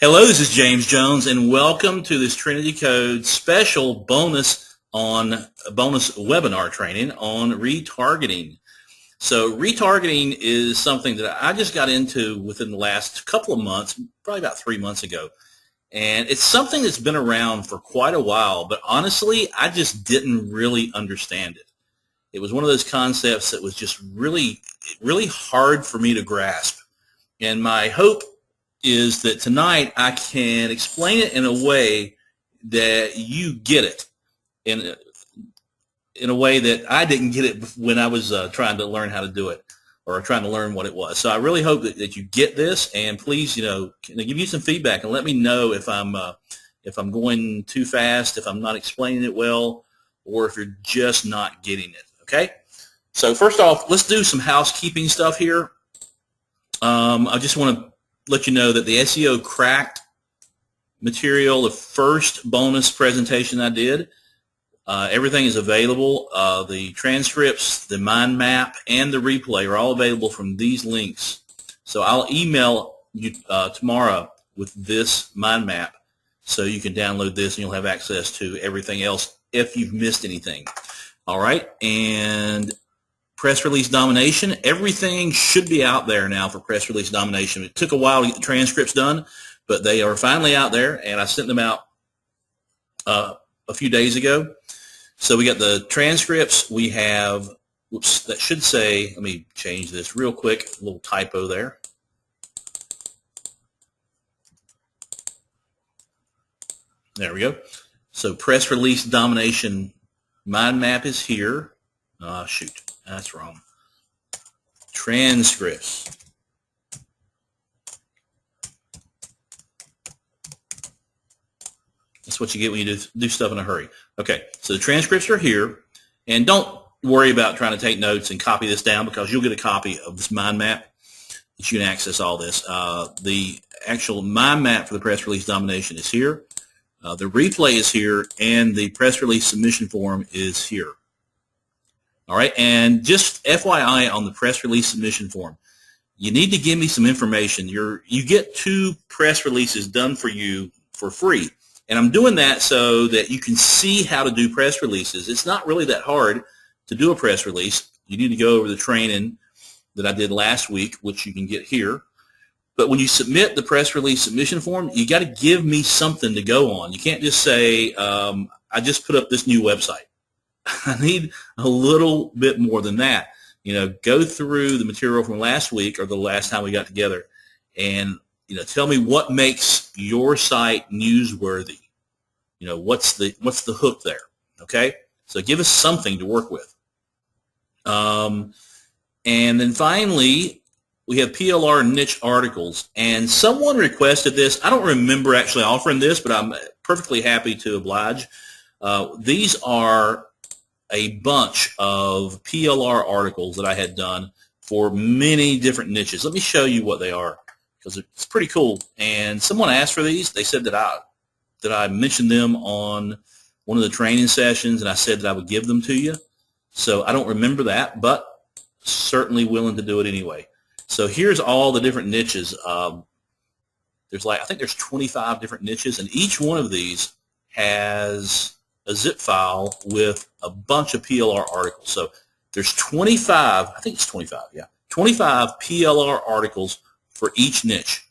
Hello, this is James Jones, and welcome to this Trinity Code special bonus webinar training on retargeting. So retargeting is something that I just got into within the last couple of months, probably about 3 months ago. And it's something that's been around for quite a while, but honestly, I just didn't really understand it. It was one of those concepts that was just really hard for me to grasp. And my hope is that tonight I can explain it in a way that you get it, in a way that I didn't get it when I was trying to learn how to do it or trying to learn what it was. So I really hope that you get this, and please, can I give you some feedback and let me know if I'm going too fast, if I'm not explaining it well, or if you're just not getting it. Okay. So first off, let's do some housekeeping stuff here. I just want to let you know that the SEO Cracked material, the first bonus presentation I did, everything is available. The transcripts, the mind map, and the replay are all available from these links. So I'll email you tomorrow with this mind map so you can download this and you'll have access to everything else if you've missed anything. All right, and press release domination, everything should be out there now for press release domination. It took a while to get the transcripts done, but they are finally out there, and I sent them out a few days ago. So we got the transcripts. We have, whoops, that should say, let me change this real quick, a little typo there. There we go. So press release domination mind map is here. Shoot. That's wrong. Transcripts. That's what you get when you do stuff in a hurry. Okay, so the transcripts are here, and don't worry about trying to take notes and copy this down because you'll get a copy of this mind map that you can access all this. The actual mind map for the press release domination is here. The replay is here, and the press release submission form is here. All right, and just FYI on the press release submission form, you need to give me some information. You get 2 press releases done for you for free, and I'm doing that so that you can see how to do press releases. It's not really that hard to do a press release. You need to go over the training that I did last week, which you can get here. But when you submit the press release submission form, you got to give me something to go on. You can't just say, I just put up this new website. I need a little bit more than that. Go through the material from last week or the last time we got together and, tell me what makes your site newsworthy. What's the hook there? Okay? So give us something to work with. And then finally, we have PLR niche articles. And someone requested this. I don't remember actually offering this, but I'm perfectly happy to oblige. These are a bunch of PLR articles that I had done for many different niches. Let me show you what they are because it's pretty cool. And someone asked for these. They said that I mentioned them on one of the training sessions, and I said that I would give them to you. So I don't remember that, but certainly willing to do it anyway. So here's all the different niches. I think there's 25 different niches, and each one of these has a zip file with a bunch of PLR articles. So there's 25, I think it's 25, yeah, 25 PLR articles for each niche.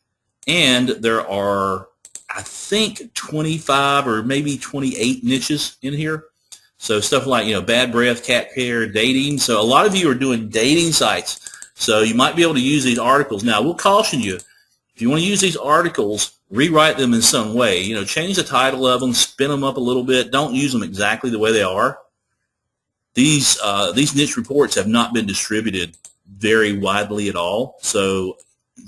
And there are, I think, 25 or maybe 28 niches in here. So stuff like, bad breath, cat care, dating. So a lot of you are doing dating sites. So you might be able to use these articles. Now, we'll caution you, if you want to use these articles, rewrite them in some way. Change the title of them, spin them up a little bit. Don't use them exactly the way they are. These niche reports have not been distributed very widely at all, so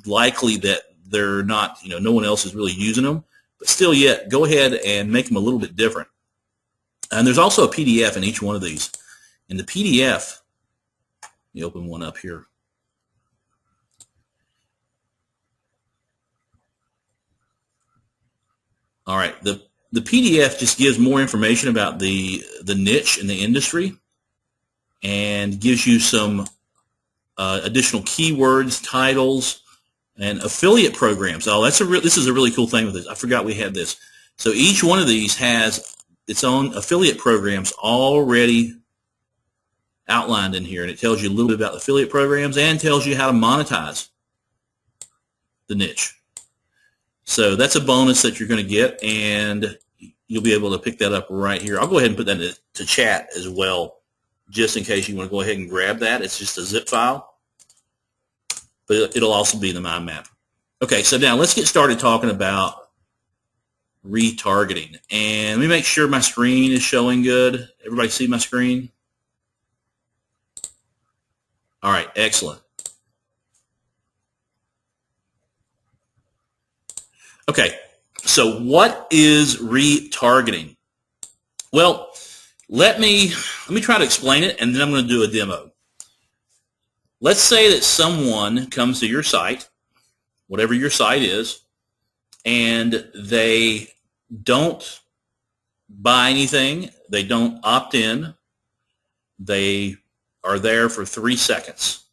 likely that they're not, no one else is really using them. But still yet, go ahead and make them a little bit different. And there's also a PDF in each one of these. In the PDF, let me open one up here. All right, the PDF just gives more information about the niche and the industry and gives you some additional keywords, titles, And affiliate programs. Oh, this is a really cool thing with this. I forgot we had this. So each one of these has its own affiliate programs already outlined in here, and it tells you a little bit about affiliate programs and tells you how to monetize the niche. So that's a bonus that you're going to get, and you'll be able to pick that up right here. I'll go ahead and put that into chat as well, just in case you want to go ahead and grab that. It's just a zip file, but it'll also be in the mind map. Okay, so now let's get started talking about retargeting. And let me make sure my screen is showing good. Everybody see my screen? All right, excellent. Okay, so what is retargeting? Well, let me try to explain it, and then I'm going to do a demo. Let's say that someone comes to your site, whatever your site is, and they don't buy anything, they don't opt in, they are there for 3 seconds,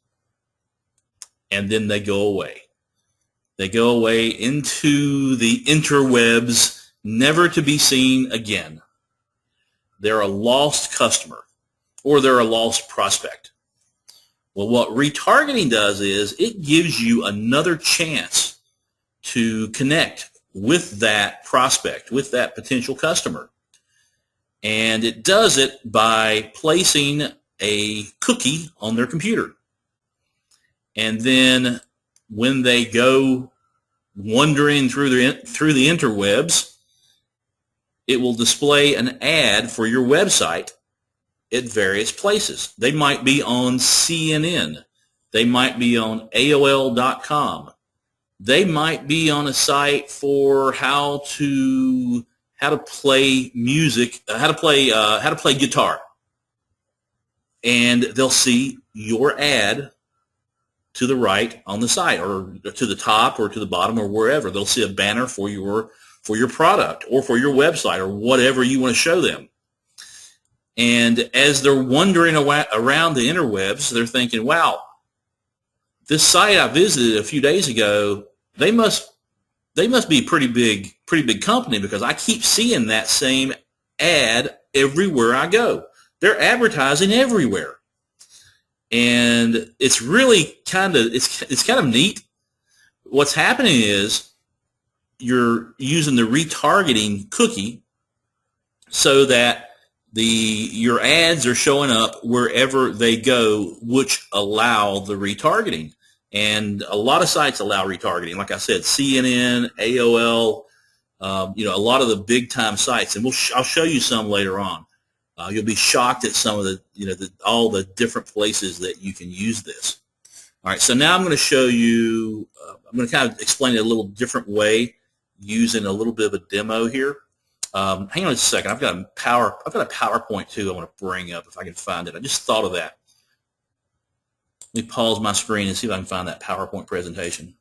and then they go away. They go away into the interwebs, never to be seen again. They're a lost customer, or they're a lost prospect. Well, what retargeting does is it gives you another chance to connect with that prospect, with that potential customer. And it does it by placing a cookie on their computer. And then when they go wandering through the interwebs, it will display an ad for your website at various places. They might be on CNN. They might be on AOL.com. They might be on a site for how to play music, how to play guitar. And they'll see your ad to the right on the site, or to the top, or to the bottom, or wherever. They'll see a banner for your product, or for your website, or whatever you want to show them. And as they're wandering around the interwebs, they're thinking, wow, this site I visited a few days ago, they must be a pretty big company, because I keep seeing that same ad everywhere I go. They're advertising everywhere. And it's really kind of neat. What's happening is you're using the retargeting cookie so that your ads are showing up wherever they go, which allow the retargeting. And a lot of sites allow retargeting. Like I said, CNN, AOL, a lot of the big time sites, and I'll show you some later on. You'll be shocked at some of all the different places that you can use this. All right, so now I'm going to show you. I'm going to kind of explain it a little different way, using a little bit of a demo here. Hang on a second. I've got a PowerPoint too I want to bring up if I can find it. I just thought of that. Let me pause my screen and see if I can find that PowerPoint presentation.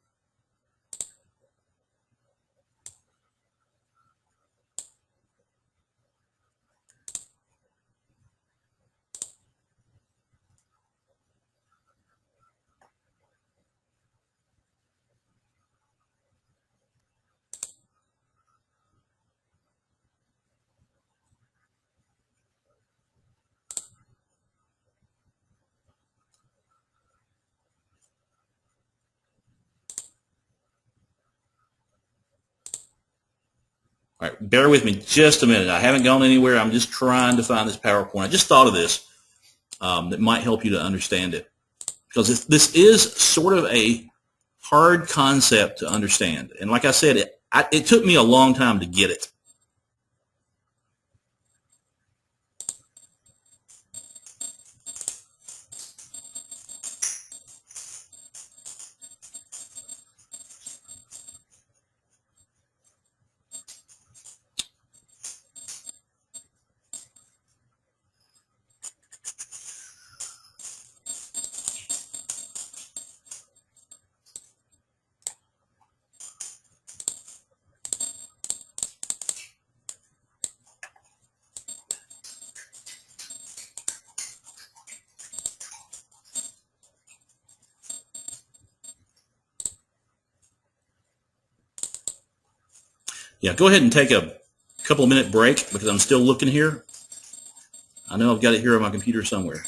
All right, bear with me just a minute. I haven't gone anywhere. I'm just trying to find this PowerPoint. I just thought of this that might help you to understand it, because this is sort of a hard concept to understand. And like I said, it took me a long time to get it. Yeah, go ahead and take a couple of minute break because I'm still looking here. I know I've got it here on my computer somewhere.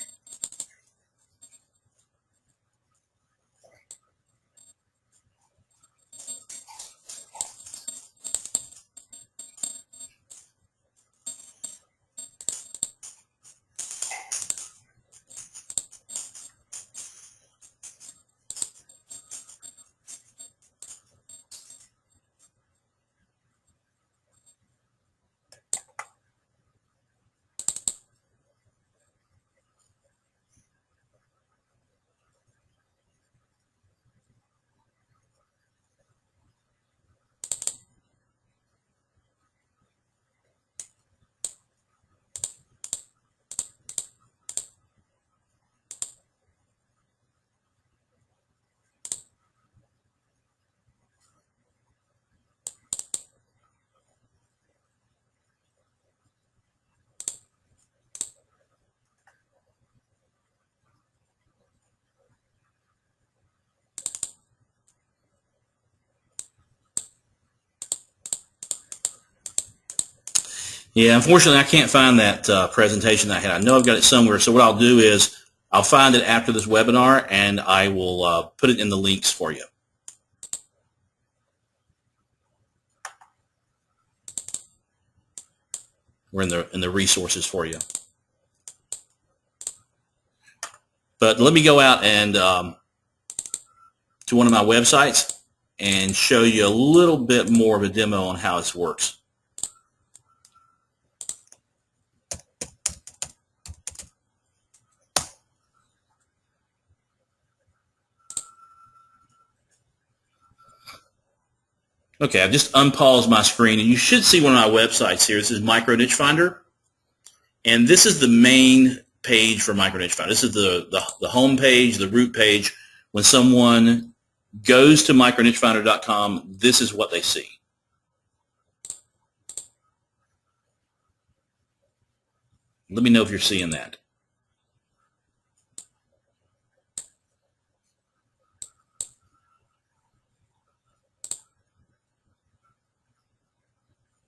Yeah, unfortunately, I can't find that presentation I had. I know I've got it somewhere, so what I'll do is I'll find it after this webinar, and I will put it in the links for you. Or in the resources for you. But let me go out and to one of my websites and show you a little bit more of a demo on how this works. Okay, I've just unpaused my screen, and you should see one of my websites here. This is Micro Niche Finder, and this is the main page for Micro Niche Finder. This is the home page, the root page. When someone goes to micronichefinder.com, this is what they see. Let me know if you're seeing that.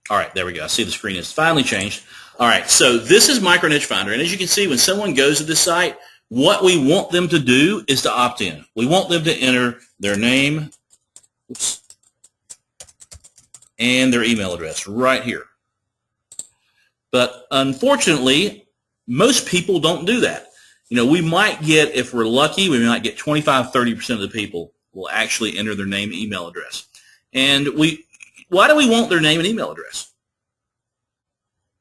All right, there we go. I see the screen has finally changed. All right, so this is Micro Niche Finder, and as you can see, when someone goes to this site, what we want them to do is to opt in. We want them to enter their name, and their email address right here. But unfortunately, most people don't do that. You know, we might get, if we're lucky, we might get 25-30% of the people will actually enter their name and email address. And why do we want their name and email address?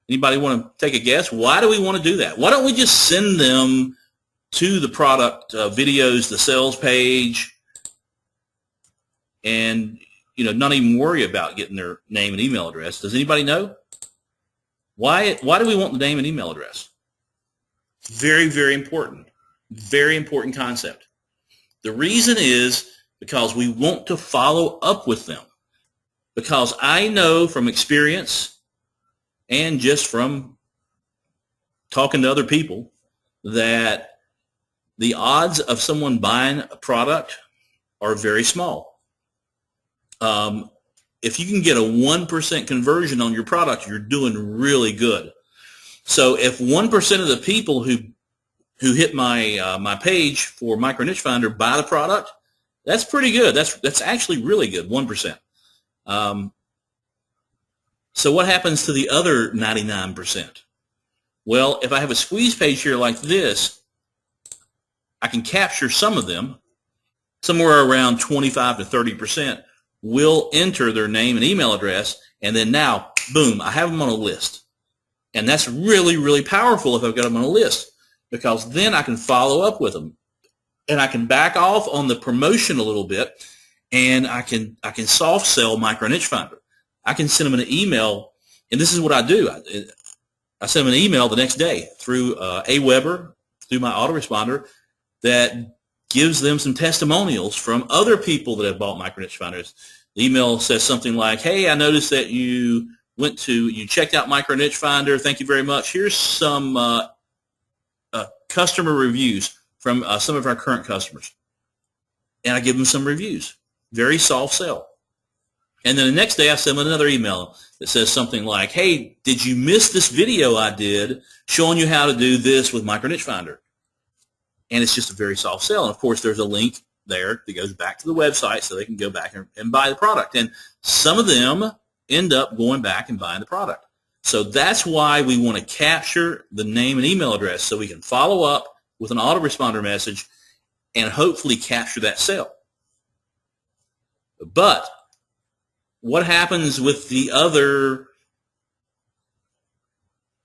Anybody want to take a guess? Why do we want to do that? Why don't we just send them to the product videos, the sales page, and not even worry about getting their name and email address? Does anybody know? Why do we want the name and email address? Very, very important. Very important concept. The reason is because we want to follow up with them. Because I know from experience and just from talking to other people that the odds of someone buying a product are very small. If you can get a 1% conversion on your product, you're doing really good. So if 1% of the people who hit my page for Micro Niche Finder buy the product, that's pretty good. That's actually really good, 1%. So what happens to the other 99%? Well, if I have a squeeze page here like this, I can capture some of them. Somewhere around 25 to 30% will enter their name and email address, and then now, boom, I have them on a list. And that's really, really powerful if I've got them on a list, because then I can follow up with them. And I can back off on the promotion a little bit, and I can soft sell Micro Niche Finder. I can send them an email, and this is what I do. I send them an email the next day through Aweber, through my autoresponder, that gives them some testimonials from other people that have bought Micro Niche Finders. The email says something like, "Hey, I noticed that you checked out Micro Niche Finder. Thank you very much. Here's some customer reviews from some of our current customers." And I give them some reviews. Very soft sell. And then the next day I send them another email that says something like, hey, did you miss this video I did showing you how to do this with Micro Niche Finder? And it's just a very soft sell. And of course, there's a link there that goes back to the website so they can go back and buy the product. And some of them end up going back and buying the product. So that's why we want to capture the name and email address so we can follow up with an autoresponder message and hopefully capture that sale. But what happens with the other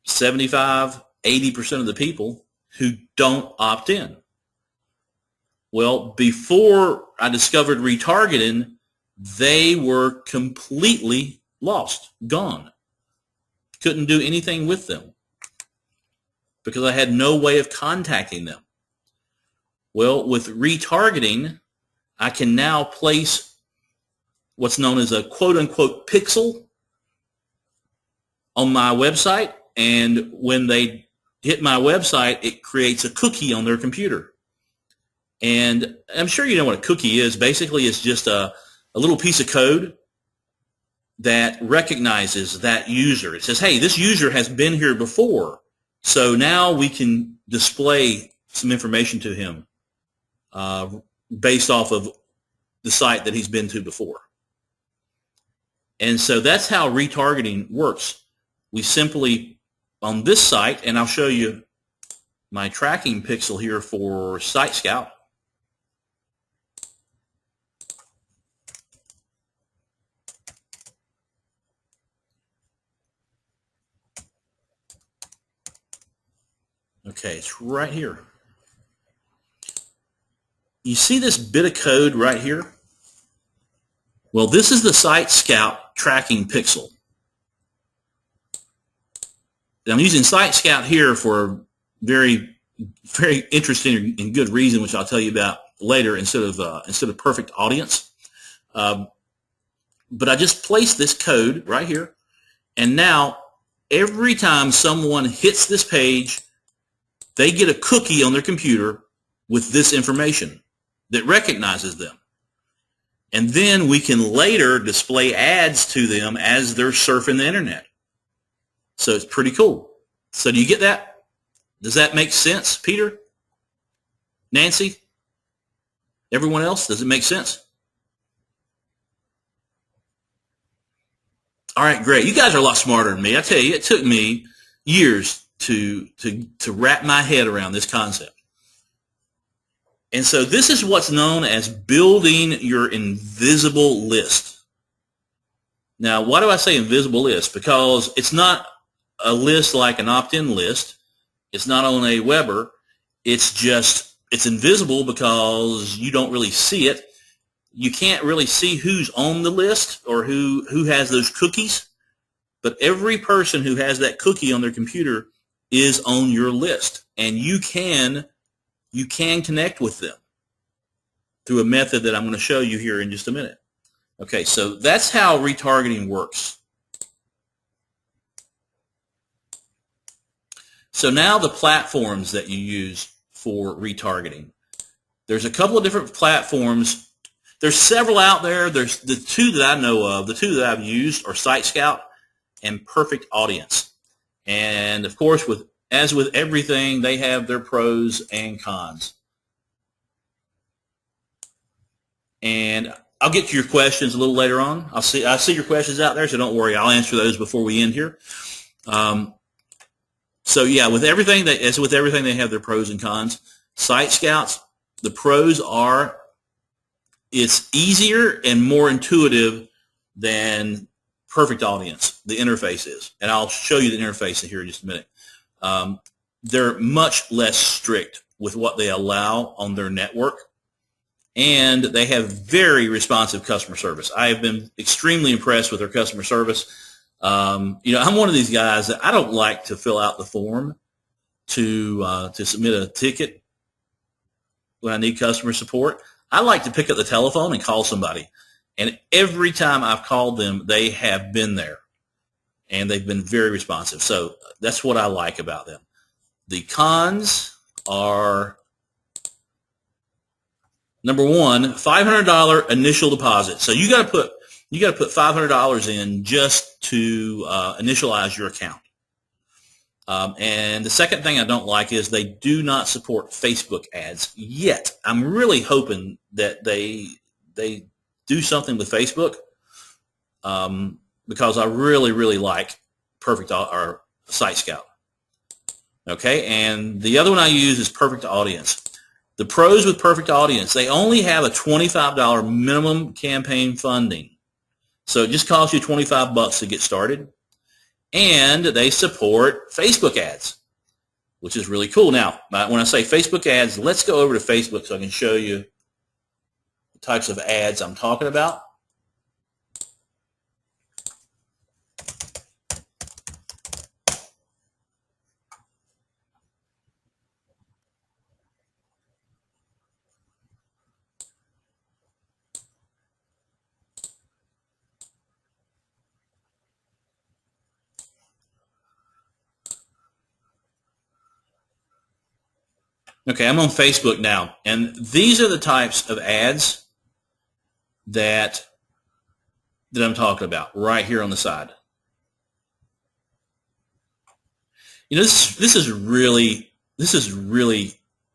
75, 80% of the people who don't opt in? Well, before I discovered retargeting, they were completely lost, gone. Couldn't do anything with them because I had no way of contacting them. Well, with retargeting, I can now place what's known as a quote-unquote pixel on my website, and when they hit my website, it creates a cookie on their computer. And I'm sure you know what a cookie is. Basically, it's just a little piece of code that recognizes that user. It says, hey, this user has been here before, so now we can display some information to him based off of the site that he's been to before. And so that's how retargeting works. We simply, on this site, and I'll show you my tracking pixel here for Site Scout. Okay, it's right here. You see this bit of code right here? Well, this is the Site Scout tracking pixel. I'm using Site Scout here for a very, very interesting and good reason, which I'll tell you about later instead of perfect audience. But I just placed this code right here, and now every time someone hits this page, they get a cookie on their computer with this information that recognizes them. And then we can later display ads to them as they're surfing the internet. So it's pretty cool. So do you get that? Does that make sense, Peter? Nancy? Everyone else? Does it make sense? All right, great. You guys are a lot smarter than me. I tell you, it took me years to wrap my head around this concept. And so this is what's known as building your invisible list. Now, why do I say invisible list? Because it's not a list like an opt-in list. It's not on a Weber. It's invisible because you don't really see it. You can't really see who's on the list or who has those cookies. But every person who has that cookie on their computer is on your list, and you can connect with them through a method that I'm going to show you here in just a minute. Okay, so that's how retargeting works. So now the platforms that you use for retargeting. There's a couple of different platforms. There's several out there. There's the two that I know of. The two that I've used are Site Scout and Perfect Audience. And of course, as with everything, they have their pros and cons. And I'll get to your questions a little later on. I see your questions out there, so don't worry. I'll answer those before we end here. So yeah, as with everything, they have their pros and cons. Site Scouts, the pros are it's easier and more intuitive than Perfect Audience, the interface is. And I'll show you the interface here in just a minute. They're much less strict with what they allow on their network, and they have very responsive customer service. I have been extremely impressed with their customer service. I'm one of these guys that I don't like to fill out the form to submit a ticket when I need customer support. I like to pick up the telephone and call somebody. And every time I've called them, they have been there, and they've been very responsive. So that's what I like about them. The cons are, number one, $500 initial deposit. So you got You got to put $500 in just to initialize your account. And the second thing I don't like is they do not support Facebook ads yet. I'm really hoping that they do something with Facebook, because I really like Perfect or Site Scout. Okay, and the other one I use is Perfect Audience. The pros with Perfect Audience, they only have a $25 minimum campaign funding. So it just costs you $25 to get started. And they support Facebook ads, which is really cool. Now, when I say Facebook ads, let's go over to Facebook so I can show you the types of ads I'm talking about. Okay, I'm on Facebook now, and these are the types of ads that I'm talking about right here on the side. You know, this is really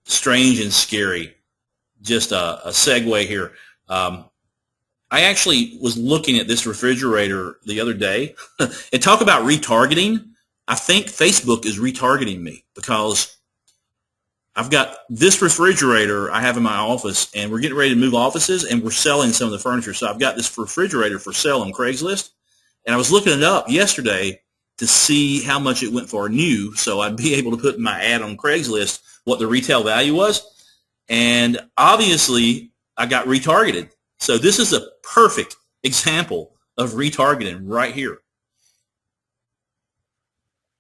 strange and scary. Just a segue here. I actually was looking at this refrigerator the other day, and talk about retargeting. I think Facebook is retargeting me, because I've got this refrigerator I have in my office, and we're getting ready to move offices, and we're selling some of the furniture. So I've got this refrigerator for sale on Craigslist, and I was looking it up yesterday to see how much it went for new, so I'd be able to put in my ad on Craigslist what the retail value was. And obviously, I got retargeted. So this is a perfect example of retargeting right here.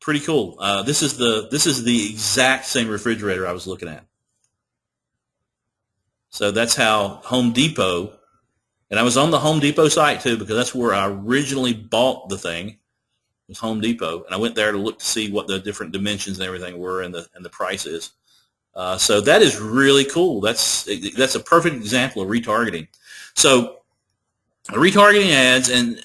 Pretty cool. This is the exact same refrigerator I was looking at. So that's how Home Depot, and I was on the Home Depot site too, because that's where I originally bought the thing, was Home Depot, and I went there to look to see what the different dimensions and everything were, and the prices. So that is really cool. That's a perfect example of retargeting. So retargeting ads, and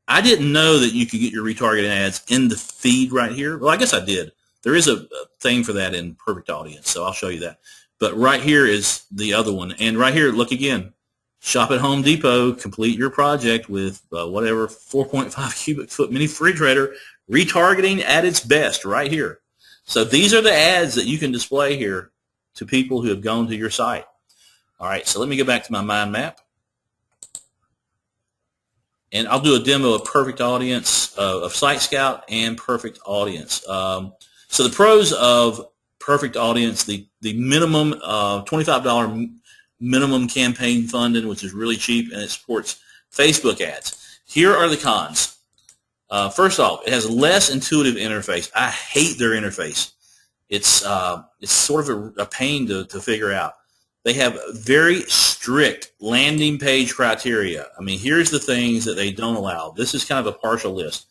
I didn't know that you could get your retargeting ads in the feed right here. Well, I guess I did. There is a thing for that in Perfect Audience, so I'll show you that. But right here is the other one. And right here, look again. Shop at Home Depot, complete your project with whatever 4.5 cubic foot mini refrigerator. Retargeting at its best right here. So these are the ads that you can display here to people who have gone to your site. All right, so let me go back to my mind map. And I'll do a demo of Perfect Audience, of Site Scout and Perfect Audience. So the pros of Perfect Audience, the minimum $25 minimum campaign funding, which is really cheap, and it supports Facebook ads. Here are the cons. First off, it has less intuitive interface. I hate their interface. It's sort of a pain to figure out. They have very strict landing page criteria. I mean, here's the things that they don't allow. This is kind of a partial list.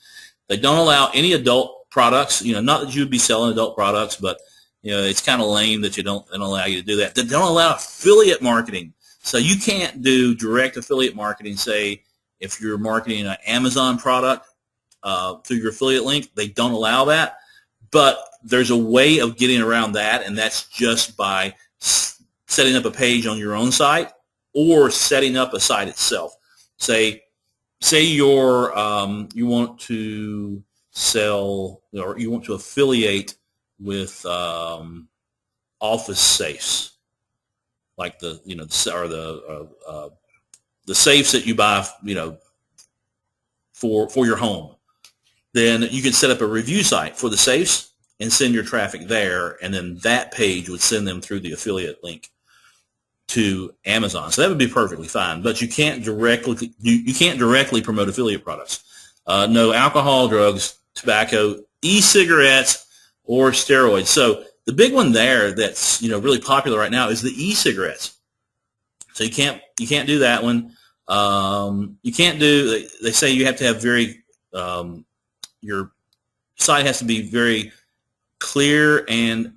They don't allow any adult products. You know, not that you would be selling adult products, but you know, it's kind of lame that they don't allow you to do that. They don't allow affiliate marketing. So you can't do direct affiliate marketing. Say, if you're marketing an Amazon product through your affiliate link, they don't allow that. But there's a way of getting around that, and that's just by setting up a page on your own site or setting up a site itself. Say you're you want to sell, or you want to affiliate with office safes, like the safes that you buy, for your home. Then you can set up a review site for the safes and send your traffic there, and then that page would send them through the affiliate link to Amazon. So that would be perfectly fine. But you can't directly promote affiliate products. No alcohol, drugs, tobacco, e-cigarettes, or steroids. So the big one there that's really popular right now is the e-cigarettes. So you can't do that one. You can't do. They say you have to have your site has to be very clear and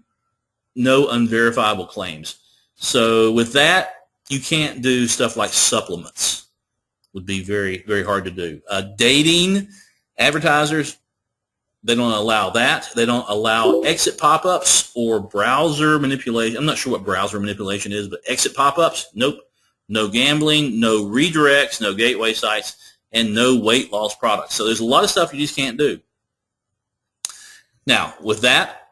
no unverifiable claims. So with that, you can't do stuff like supplements, would be very, very hard to do. Dating advertisers, they don't allow that. They don't allow exit pop-ups or browser manipulation. I'm not sure what browser manipulation is, but exit pop-ups, nope. No gambling, no redirects, no gateway sites, and no weight loss products. So there's a lot of stuff you just can't do. Now, with that,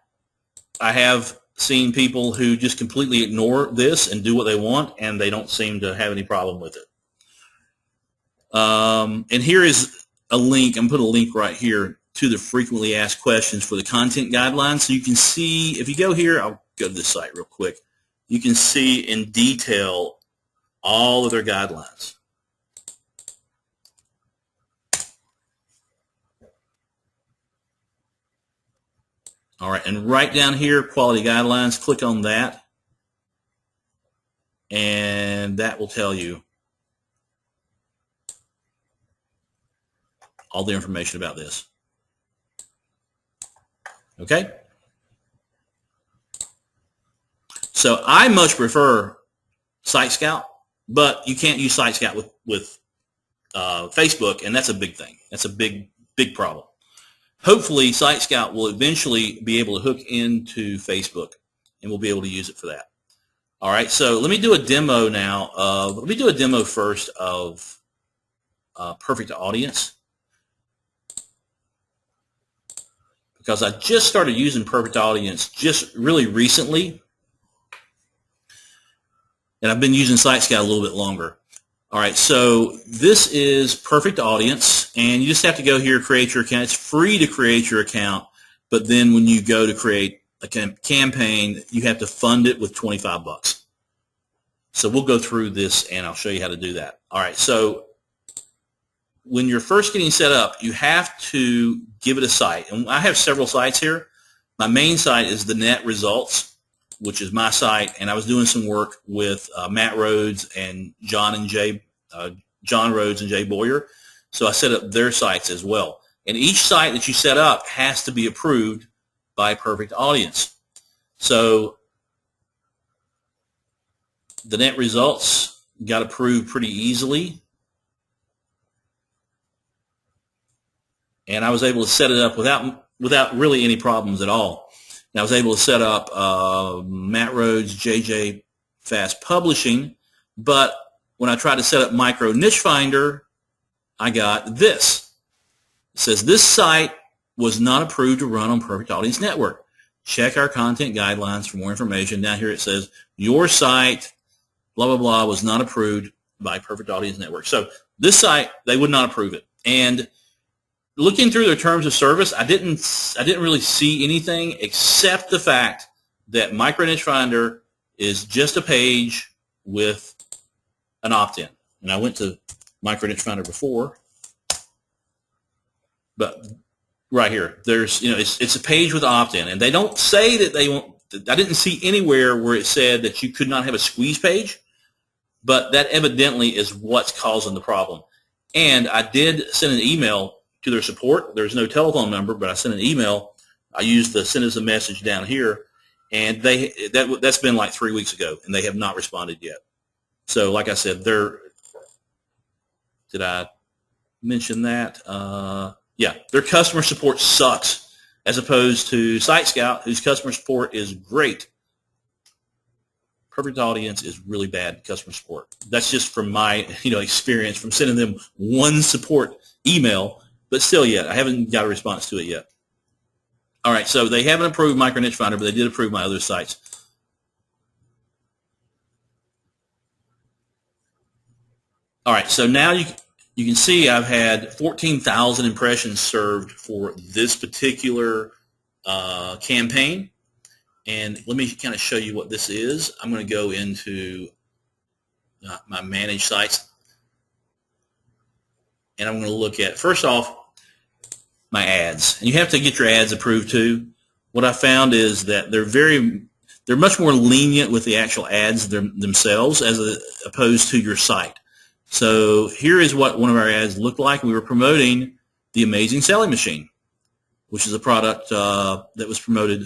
I have seen people who just completely ignore this and do what they want, and they don't seem to have any problem with it. And here is a link. I'm going to put a link right here to the frequently asked questions for the content guidelines. So you can see, if you go here, I'll go to this site real quick. You can see in detail all of their guidelines. All right, and right down here, quality guidelines, click on that, and that will tell you all the information about this. Okay? So I much prefer Site Scout, but you can't use Site Scout with Facebook, and that's a big thing. That's a big, big problem. Hopefully, Site Scout will eventually be able to hook into Facebook, and we'll be able to use it for that. All right, so let me do a demo now. Let me do a demo first of Perfect Audience, because I just started using Perfect Audience just really recently, and I've been using Site Scout a little bit longer. All right, so this is Perfect Audience, and you just have to go here, create your account. It's free to create your account, but then when you go to create a campaign, you have to fund it with 25 bucks. So we'll go through this, and I'll show you how to do that. All right, so when you're first getting set up, you have to give it a site. And I have several sites here. My main site is the Net Results, which is my site, and I was doing some work with Matt Rhodes and John Rhodes and Jay Boyer. So I set up their sites as well. And each site that you set up has to be approved by Perfect Audience. So the Net Results got approved pretty easily. And I was able to set it up without really any problems at all. And I was able to set up Matt Rhodes, JJ Fast Publishing, but when I tried to set up Micro Niche Finder, I got this. It says, this site was not approved to run on Perfect Audience Network. Check our content guidelines for more information. Down here it says, your site, blah, blah, blah, was not approved by Perfect Audience Network. So this site, they would not approve it. And looking through their terms of service, I didn't really see anything except the fact that Micro Niche Finder is just a page with an opt-in. And I went to Micro Niche Finder before, but right here, there's, it's a page with opt-in, and they don't say that they won't. I didn't see anywhere where it said that you could not have a squeeze page, but that evidently is what's causing the problem. And I did send an email to their support. There's no telephone number, but I sent an email. I used the send us a message down here, and that's been like 3 weeks ago, and they have not responded yet. So like I said, did I mention that? Yeah, their customer support sucks, as opposed to Site Scout, whose customer support is great. Perfect Audience is really bad customer support. That's just from my experience from sending them one support email. But still yet, I haven't got a response to it yet. All right, so they haven't approved Micro Niche Finder, but they did approve my other sites. All right, so now you can see I've had 14,000 impressions served for this particular campaign. And let me kind of show you what this is. I'm going to go into my managed sites, and I'm going to look at, first off, my ads. And you have to get your ads approved too. What I found is that they're much more lenient with the actual ads themselves as opposed to your site. So here is what one of our ads looked like. We were promoting the Amazing Selling Machine, which is a product that was promoted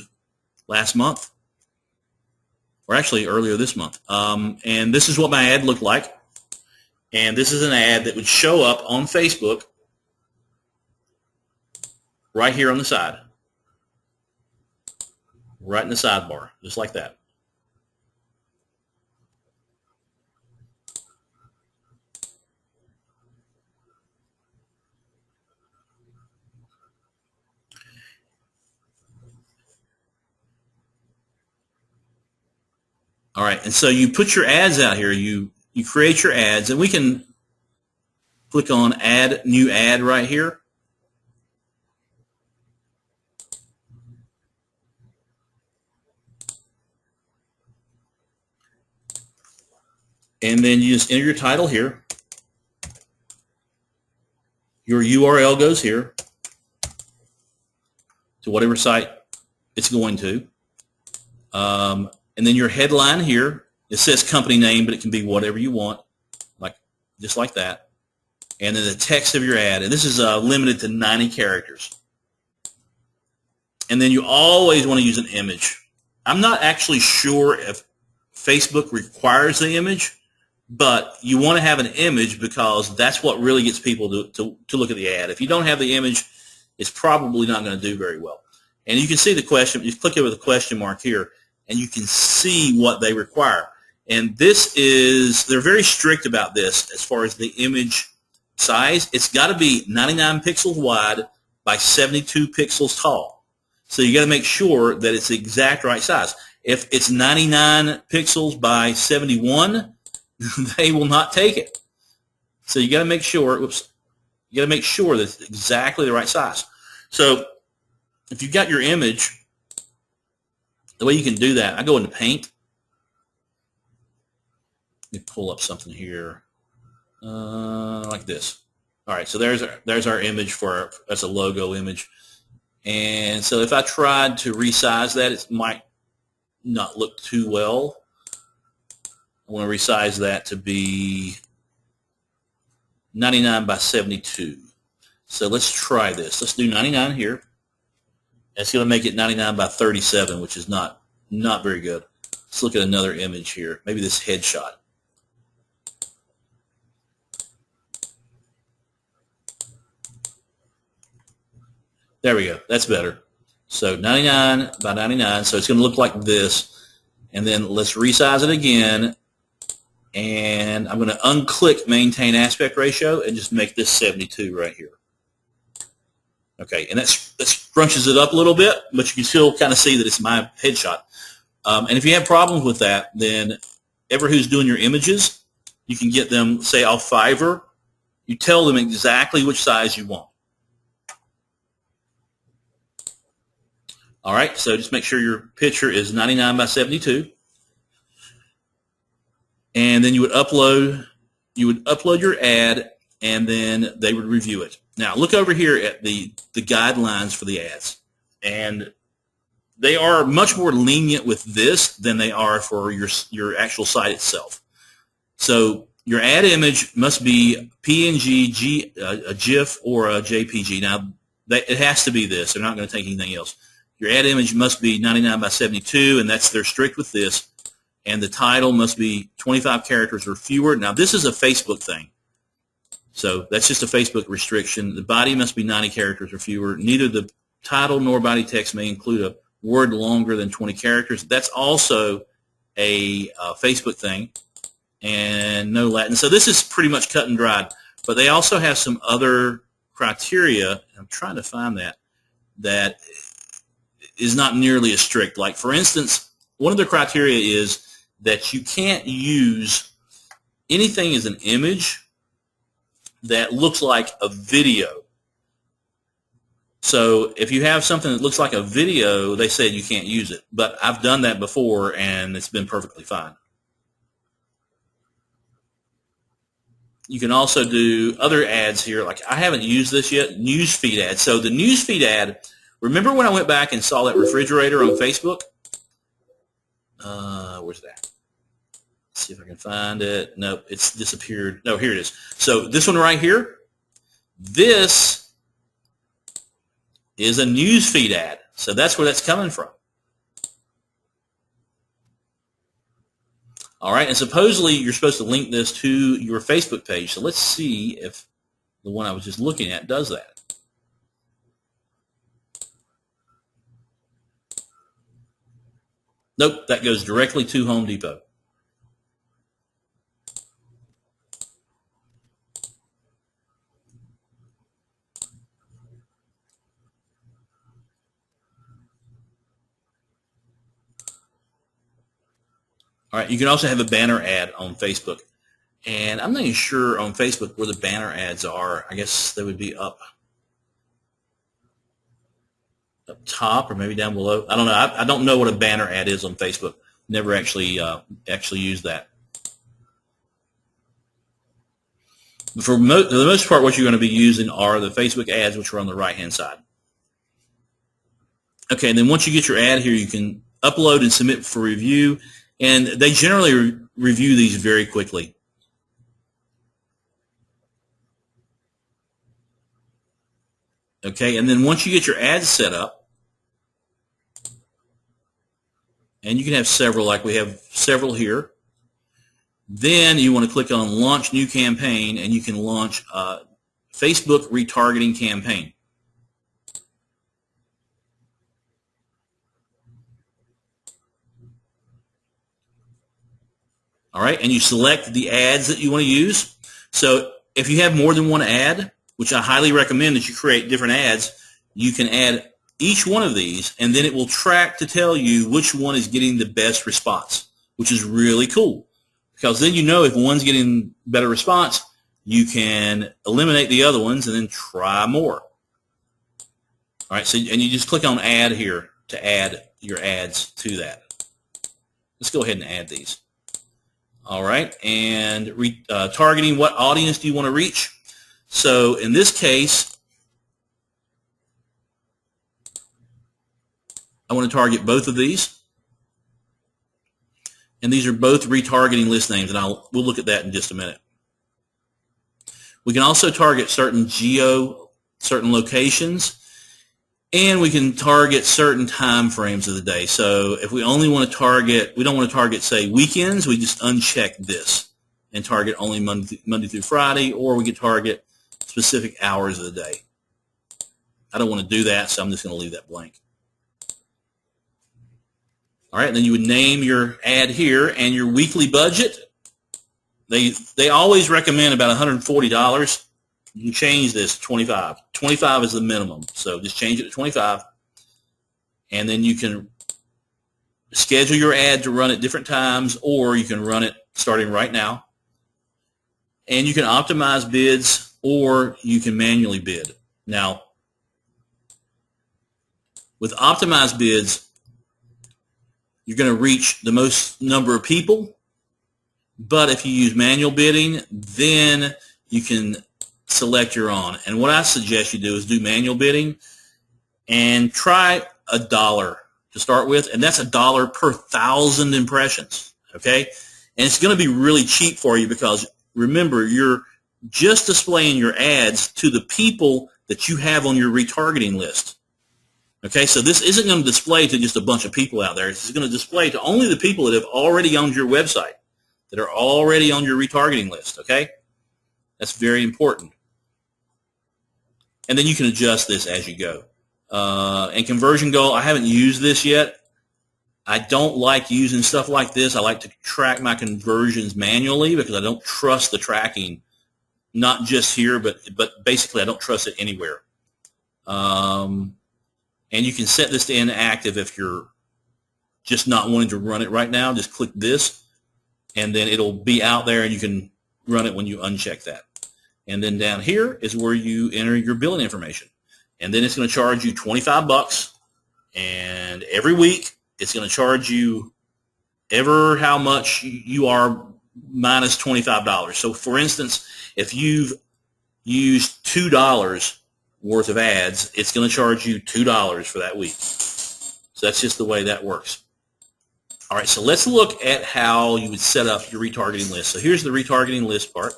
last month, or actually earlier this month. And this is what my ad looked like. And this is an ad that would show up on Facebook right here on the side, right in the sidebar, just like that. All right, and so you put your ads out here. You create your ads, and we can click on Add New Ad right here. And then you just enter your title here. Your URL goes here to whatever site it's going to. And then your headline here, it says company name, but it can be whatever you want, like just like that. And then the text of your ad, and this is limited to 90 characters. And then you always want to use an image. I'm not actually sure if Facebook requires the image, but you want to have an image because that's what really gets people to look at the ad. If you don't have the image, it's probably not going to do very well. And you can see the question, you click over the question mark here, and you can see what they require. And this is, they're very strict about this as far as the image size. It's got to be 99 pixels wide by 72 pixels tall. So you got to make sure that it's the exact right size. If it's 99 pixels by 71, they will not take it. So you got to make sure, you got to make sure that it's exactly the right size. So if you've got your image, the way you can do that, I go into Paint. Let me pull up something here like this. All right, so there's our image that's a logo image. And so if I tried to resize that, it might not look too well. I want to resize that to be 99 by 72. So let's try this. Let's do 99 here. That's going to make it 99 by 37, which is not very good. Let's look at another image here. Maybe this headshot. There we go. That's better. So 99 by 99. So it's going to look like this. And then let's resize it again. And I'm going to unclick Maintain Aspect Ratio and just make this 72 right here. Okay, and that scrunches it up a little bit, but you can still kind of see that it's my headshot. And if you have problems with that, then everyone who's doing your images, you can get them, say, off Fiverr. You tell them exactly which size you want. All right, so just make sure your picture is 99 by 72. And then you would upload your ad, and then they would review it. Now look over here at the guidelines for the ads, and they are much more lenient with this than they are for your actual site itself. So your ad image must be PNG, a GIF, or a JPG. Now it has to be this. They're not going to take anything else. Your ad image must be 99 by 72, and they're strict with this. And the title must be 25 characters or fewer. Now this is a Facebook thing. So that's just a Facebook restriction. The body must be 90 characters or fewer. Neither the title nor body text may include a word longer than 20 characters. That's also a Facebook thing. And no Latin. So this is pretty much cut and dried. But they also have some other criteria. I'm trying to find that is not nearly as strict. Like, for instance, one of the criteria is that you can't use anything as an image that looks like a video. So if you have something that looks like a video, they said you can't use it. But I've done that before, and it's been perfectly fine. You can also do other ads here. Like, I haven't used this yet, newsfeed ads. So the newsfeed ad, remember when I went back and saw that refrigerator on Facebook? Where's that? Let's see if I can find it. Nope, it's disappeared. No, here it is. So this one right here, this is a newsfeed ad. So that's where that's coming from. All right, and supposedly you're supposed to link this to your Facebook page. So let's see if the one I was just looking at does that. Nope, that goes directly to Home Depot. All right, you can also have a banner ad on Facebook. And I'm not even sure on Facebook where the banner ads are. I guess they would be up top or maybe down below. I don't know. I don't know what a banner ad is on Facebook. Never actually used that. But for the most part, what you're going to be using are the Facebook ads, which are on the right-hand side. Okay, and then once you get your ad here, you can upload and submit for review. And they generally review these very quickly. Okay, and then once you get your ads set up, and you can have several, like we have several here, then you want to click on Launch New Campaign, and you can launch a Facebook retargeting campaign. All right, and you select the ads that you want to use. So if you have more than one ad, which I highly recommend that you create different ads, you can add each one of these, and then it will track to tell you which one is getting the best response, which is really cool. Because then you know if one's getting better response, you can eliminate the other ones and then try more. All right, so and you just click on Add here to add your ads to that. Let's go ahead and add these. All right, and targeting, what audience do you want to reach? So in this case, I want to target both of these. And these are both retargeting list names, and we'll look at that in just a minute. We can also target certain locations, and we can target certain time frames of the day. So if we only want to target, we don't want to target, say, weekends, we just uncheck this and target only Monday through Friday, or we can target specific hours of the day. I don't want to do that, so I'm just going to leave that blank. All right, and then you would name your ad here and your weekly budget. They always recommend about $140. You can change this to $25. $25 is the minimum, so just change it to $25. And then you can schedule your ad to run at different times, or you can run it starting right now. And you can optimize bids, or you can manually bid. Now, with optimized bids, you're going to reach the most number of people, but if you use manual bidding, then you can select your own. And what I suggest you do is do manual bidding and try $1 to start with, and that's $1 per 1,000 impressions, okay? And it's going to be really cheap for you because, remember, you're just displaying your ads to the people that you have on your retargeting list. Okay, so this isn't going to display to just a bunch of people out there. It's going to display to only the people that have already owned your website, that are already on your retargeting list, okay? That's very important. And then you can adjust this as you go. And conversion goal, I haven't used this yet. I don't like using stuff like this. I like to track my conversions manually because I don't trust the tracking, not just here, but basically I don't trust it anywhere. And you can set this to inactive if you're just not wanting to run it right now. Just click this, and then it'll be out there, and you can run it when you uncheck that. And then down here is where you enter your billing information. And then it's going to charge you $25, and every week it's going to charge you ever how much you are minus $25. So, for instance, if you've used $2 worth of ads, it's going to charge you $2 for that week. So that's just the way that works. All right, so let's look at how you would set up your retargeting list. So here's the retargeting list part.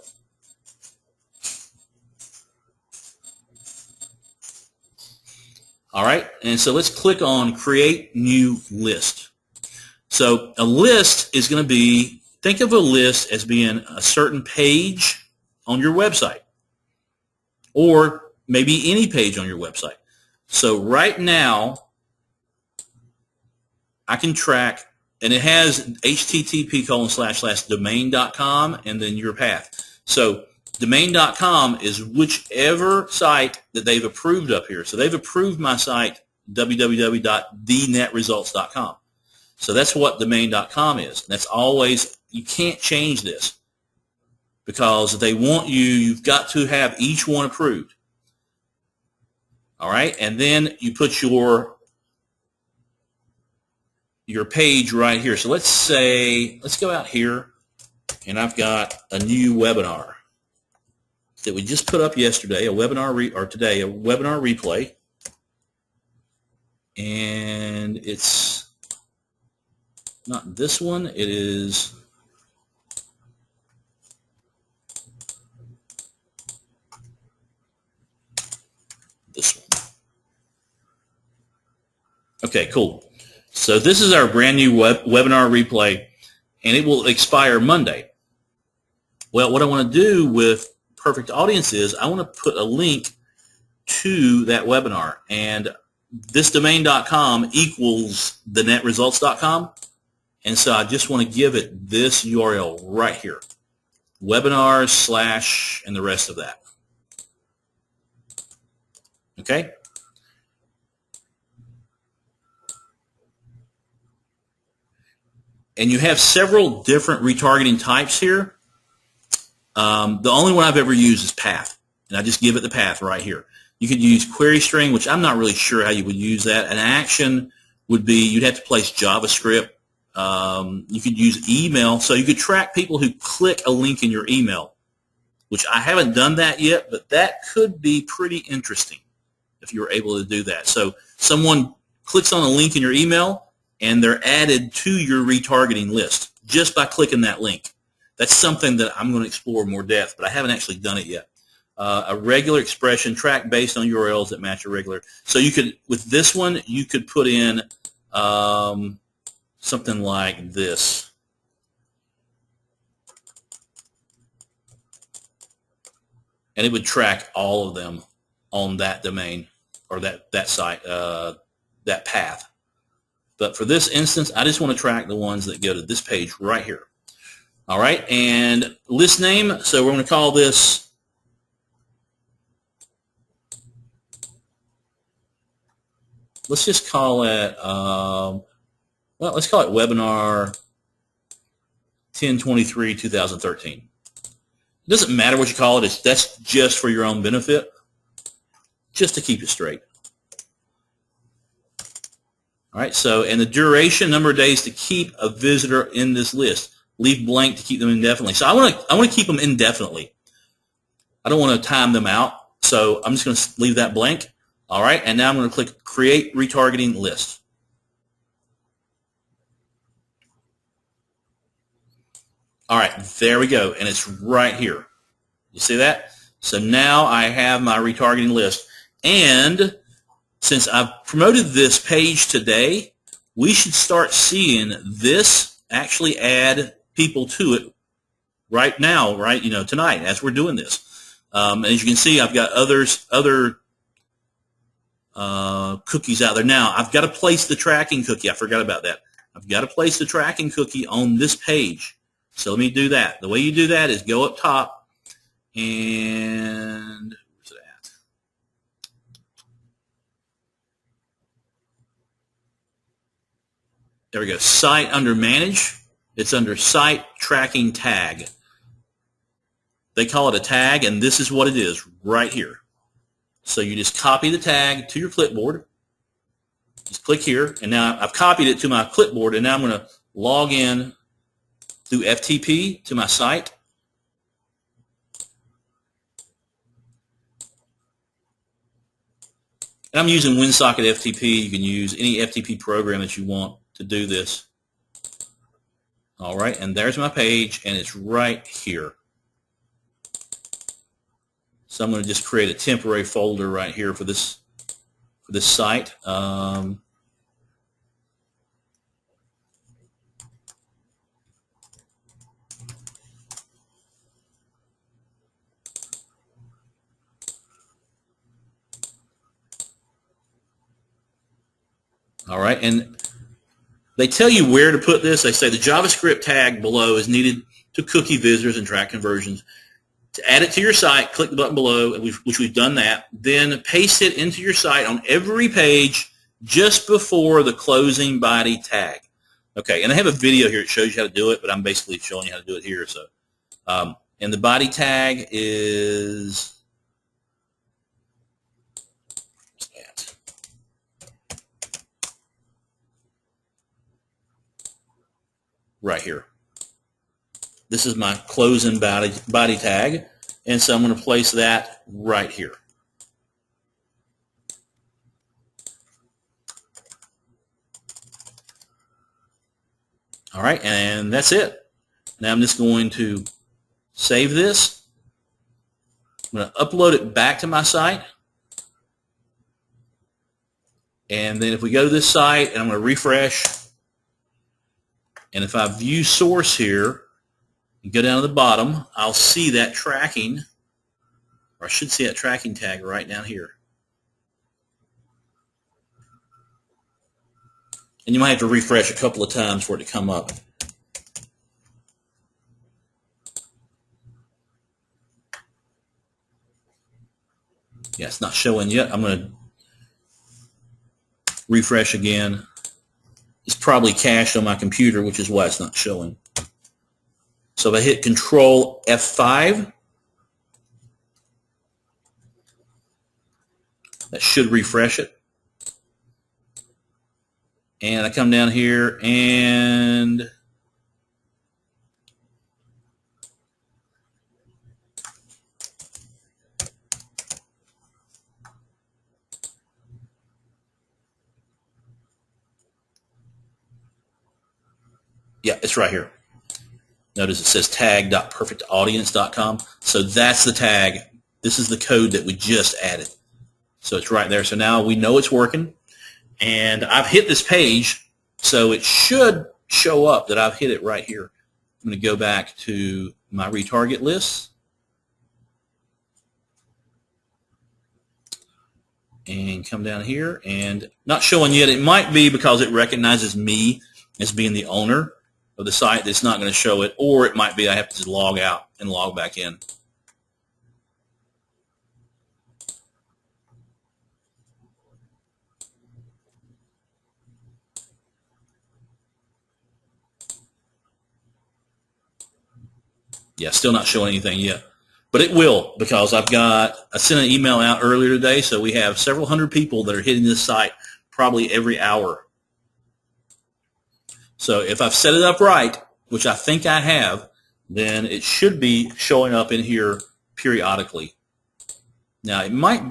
All right, and so let's click on Create New List. So a list is going to be think of a list as being a certain page on your website, or maybe any page on your website. So right now, I can track, and it has http://domain.com and then your path. So domain.com is whichever site that they've approved up here. So they've approved my site, www.thenetresults.com. So that's what domain.com is. That's always, you can't change this because they want you, you've got to have each one approved. All right, and then you put your page right here. So let's say, let's go out here, and I've got a new webinar that we just put up yesterday, a webinar or today, a webinar replay, and it's not this one, it is this one. Okay, cool. So this is our brand new webinar replay, and it will expire Monday. Well, what I want to do with Perfect Audience is I want to put a link to that webinar, and this domain.com equals thenetresults.com, and so I just want to give it this URL right here, webinars / and the rest of that. Okay? And you have several different retargeting types here. The only one I've ever used is path, and I just give it the path right here. You could use query string, which I'm not really sure how you would use that. An action would be you'd have to place JavaScript. You could use email, so you could track people who click a link in your email, which I haven't done that yet, but that could be pretty interesting if you were able to do that. So someone clicks on a link in your email, and they're added to your retargeting list just by clicking that link. That's something that I'm going to explore more depth, but I haven't actually done it yet. A regular expression track based on URLs that match a regular. So you could, with this one, you could put in something like this. And it would track all of them on that domain or that site, that path. But for this instance, I just want to track the ones that go to this page right here. All right, and list name, so we're going to call this let's just call it, well, let's call it webinar 10/23/2013. It doesn't matter what you call it. That's just for your own benefit, just to keep it straight. All right, so, and the duration, number of days to keep a visitor in this list. Leave blank to keep them indefinitely. So I want to keep them indefinitely. I don't want to time them out, so I'm just going to leave that blank. All right, and now I'm going to click Create Retargeting List. All right, there we go, and it's right here. You see that? So now I have my retargeting list, and since I've promoted this page today, we should start seeing this actually add people to it right now, right? You know, tonight as we're doing this. As you can see, I've got other cookies out there. Now, I've got to place the tracking cookie. I forgot about that. I've got to place the tracking cookie on this page. So let me do that. The way you do that is go up top and where's it at? There we go. Site under Manage. It's under Site Tracking Tag. They call it a tag, and this is what it is right here. So you just copy the tag to your clipboard. Just click here, and now I've copied it to my clipboard, and now I'm going to log in through FTP to my site. And I'm using WinSocket FTP. You can use any FTP program that you want to do this. All right, and there's my page, and it's right here. So I'm going to just create a temporary folder right here for this site. All right, and they tell you where to put this. They say the JavaScript tag below is needed to cookie visitors and track conversions. To add it to your site, click the button below, which we've done that. Then paste it into your site on every page just before the closing body tag. Okay, and I have a video here that shows you how to do it, but I'm basically showing you how to do it here. So, and the body tag is right here. This is my closing body tag, and so I'm going to place that right here. All right, and that's it. Now I'm just going to save this. I'm going to upload it back to my site. And then if we go to this site, and I'm going to refresh, and if I view source here, and go down to the bottom, I'll see that tracking, or I should see that tracking tag right down here. And you might have to refresh a couple of times for it to come up. Yeah, it's not showing yet. I'm going to refresh again. It's probably cached on my computer, which is why it's not showing. So if I hit Control F5, that should refresh it. And I come down here and yeah, it's right here. Notice it says tag.perfectaudience.com. So that's the tag. This is the code that we just added. So it's right there. So now we know it's working. And I've hit this page, so it should show up that I've hit it right here. I'm going to go back to my retarget list. And come down here, and not showing yet. It might be because it recognizes me as being the owner of the site that's not going to show it, or it might be I have to just log out and log back in. Yeah, still not showing anything yet. But it will, because I sent an email out earlier today, so we have several hundred people that are hitting this site probably every hour. So if I've set it up right, which I think I have, then it should be showing up in here periodically. Now there might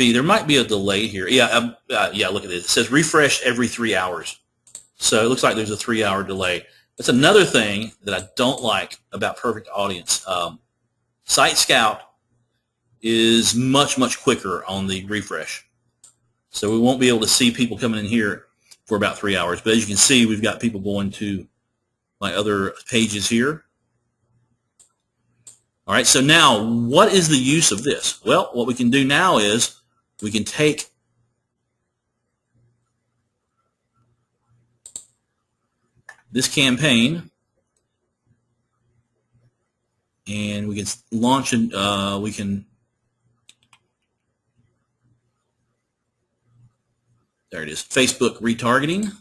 be a delay here. Yeah, look at this. It says refresh every 3 hours. So it looks like there's a 3-hour delay. That's another thing that I don't like about Perfect Audience. Site Scout is much, much quicker on the refresh. So we won't be able to see people coming in here for about 3 hours. But as you can see, we've got people going to my other pages here. All right, so now what is the use of this? Well, what we can do now is we can take this campaign and we can launch and we can, there it is, Facebook retargeting.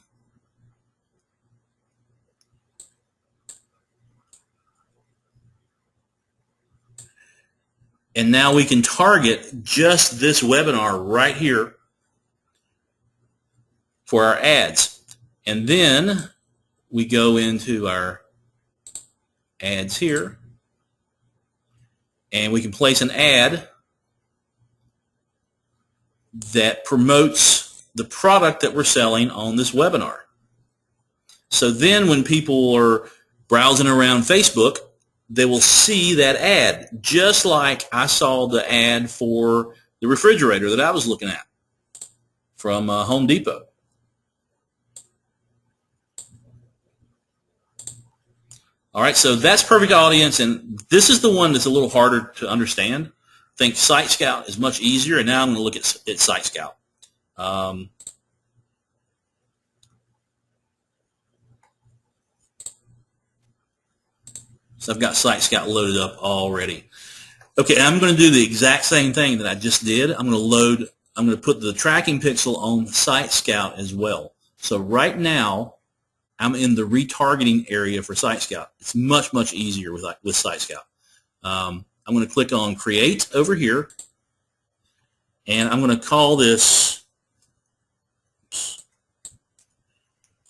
And now we can target just this webinar right here for our ads. And then we go into our ads here, and we can place an ad that promotes the product that we're selling on this webinar. So then when people are browsing around Facebook, they will see that ad, just like I saw the ad for the refrigerator that I was looking at from Home Depot. All right, so that's Perfect Audience, and this is the one that's a little harder to understand. I think Site Scout is much easier, and now I'm going to look at Site Scout. So I've got Site Scout loaded up already. Okay, I'm going to do the exact same thing that I just did. I'm going to put the tracking pixel on Site Scout as well. So right now, I'm in the retargeting area for Site Scout. It's much, much easier with Site Scout. I'm going to click on Create over here, and I'm going to call this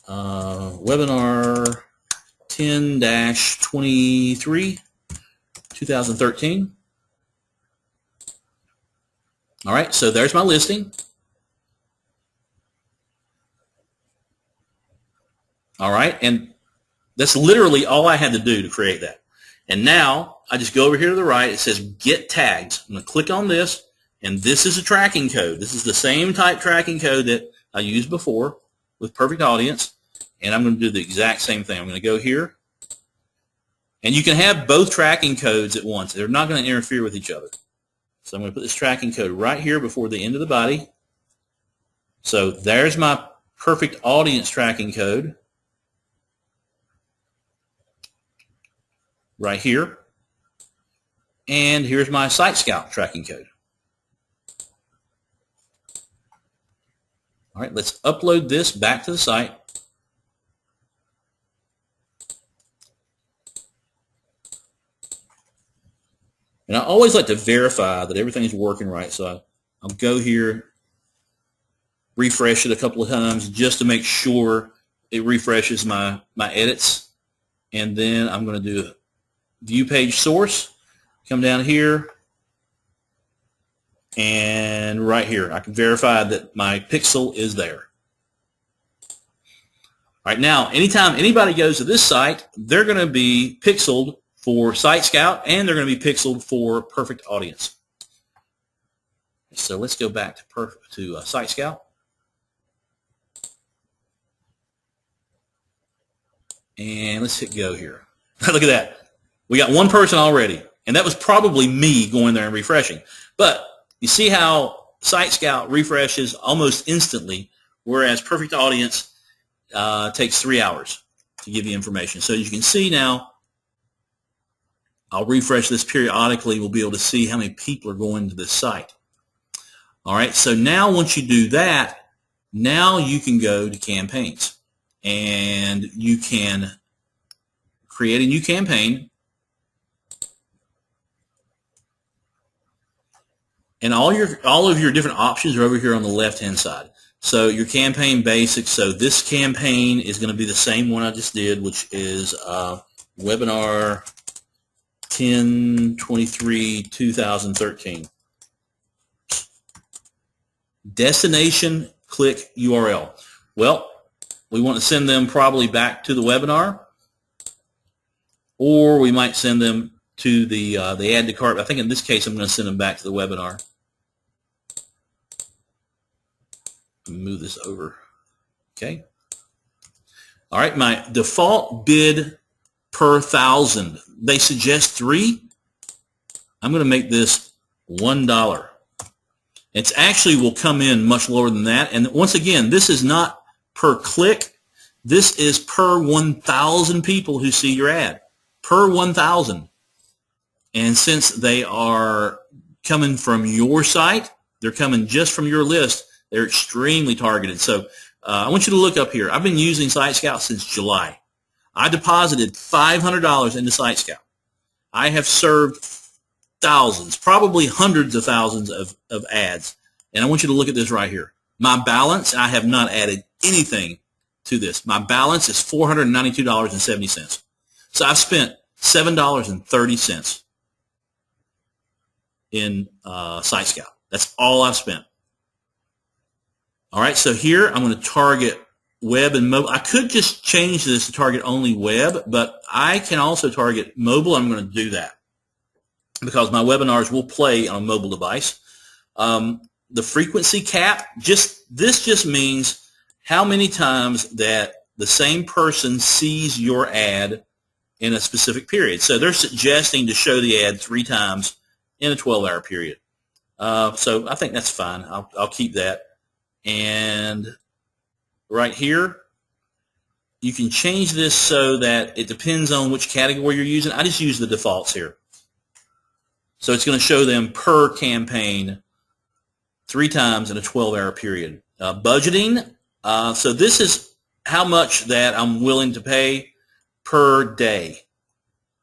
Webinar 10-23, 2013. All right, so there's my listing. All right, and that's literally all I had to do to create that. And now I just go over here to the right. It says Get Tags. I'm going to click on this, and this is a tracking code. This is the same type tracking code that I used before with Perfect Audience, and I'm going to do the exact same thing. I'm going to go here, and you can have both tracking codes at once. They're not going to interfere with each other. So I'm going to put this tracking code right here before the end of the body. So there's my Perfect Audience tracking code right here. And here's my Site Scout tracking code. All right, let's upload this back to the site. And I always like to verify that everything's working right, so I'll go here, refresh it a couple of times just to make sure it refreshes my edits. And then I'm going to do View Page Source, come down here, and right here I can verify that my pixel is there. All right, now anytime anybody goes to this site, they're going to be pixeled for Site Scout, and they're going to be pixeled for Perfect Audience. So let's go back to Site Scout. And let's hit go here. Look at that. We got one person already, and that was probably me going there and refreshing. But you see how Site Scout refreshes almost instantly, whereas Perfect Audience takes 3 hours to give you information. So as you can see now, I'll refresh this periodically. We'll be able to see how many people are going to this site. All right, so now once you do that, now you can go to campaigns, and you can create a new campaign, and all of your different options are over here on the left-hand side. So your campaign basics. So this campaign is going to be the same one I just did, which is Webinar 10-23-2013. Destination click URL. Well, we want to send them probably back to the webinar, or we might send them to the add to cart. I think in this case I'm going to send them back to the webinar. Move this over. Okay. All right, my default bid per 1,000. They suggest 3. I'm going to make this $1. It's actually will come in much lower than that. And once again, this is not per click. This is per 1,000 people who see your ad. Per 1,000. And since they are coming from your site, they're coming just from your list, they're extremely targeted. So I want you to look up here. I've been using Site Scout since July. I deposited $500 into Site Scout. I have served thousands, probably hundreds of thousands of ads. And I want you to look at this right here. My balance, I have not added anything to this. My balance is $492.70. So I've spent $7.30 in Site Scout. That's all I've spent. All right, so here I'm going to target web and mobile. I could just change this to target only web, but I can also target mobile. I'm going to do that because my webinars will play on a mobile device. The frequency cap, this just means how many times that the same person sees your ad in a specific period. So they're suggesting to show the ad 3 times in a 12-hour period. So I think that's fine. I'll keep that. And right here, you can change this so that it depends on which category you're using. I just use the defaults here. So it's going to show them per campaign 3 times in a 12-hour period. Budgeting, so this is how much that I'm willing to pay per day.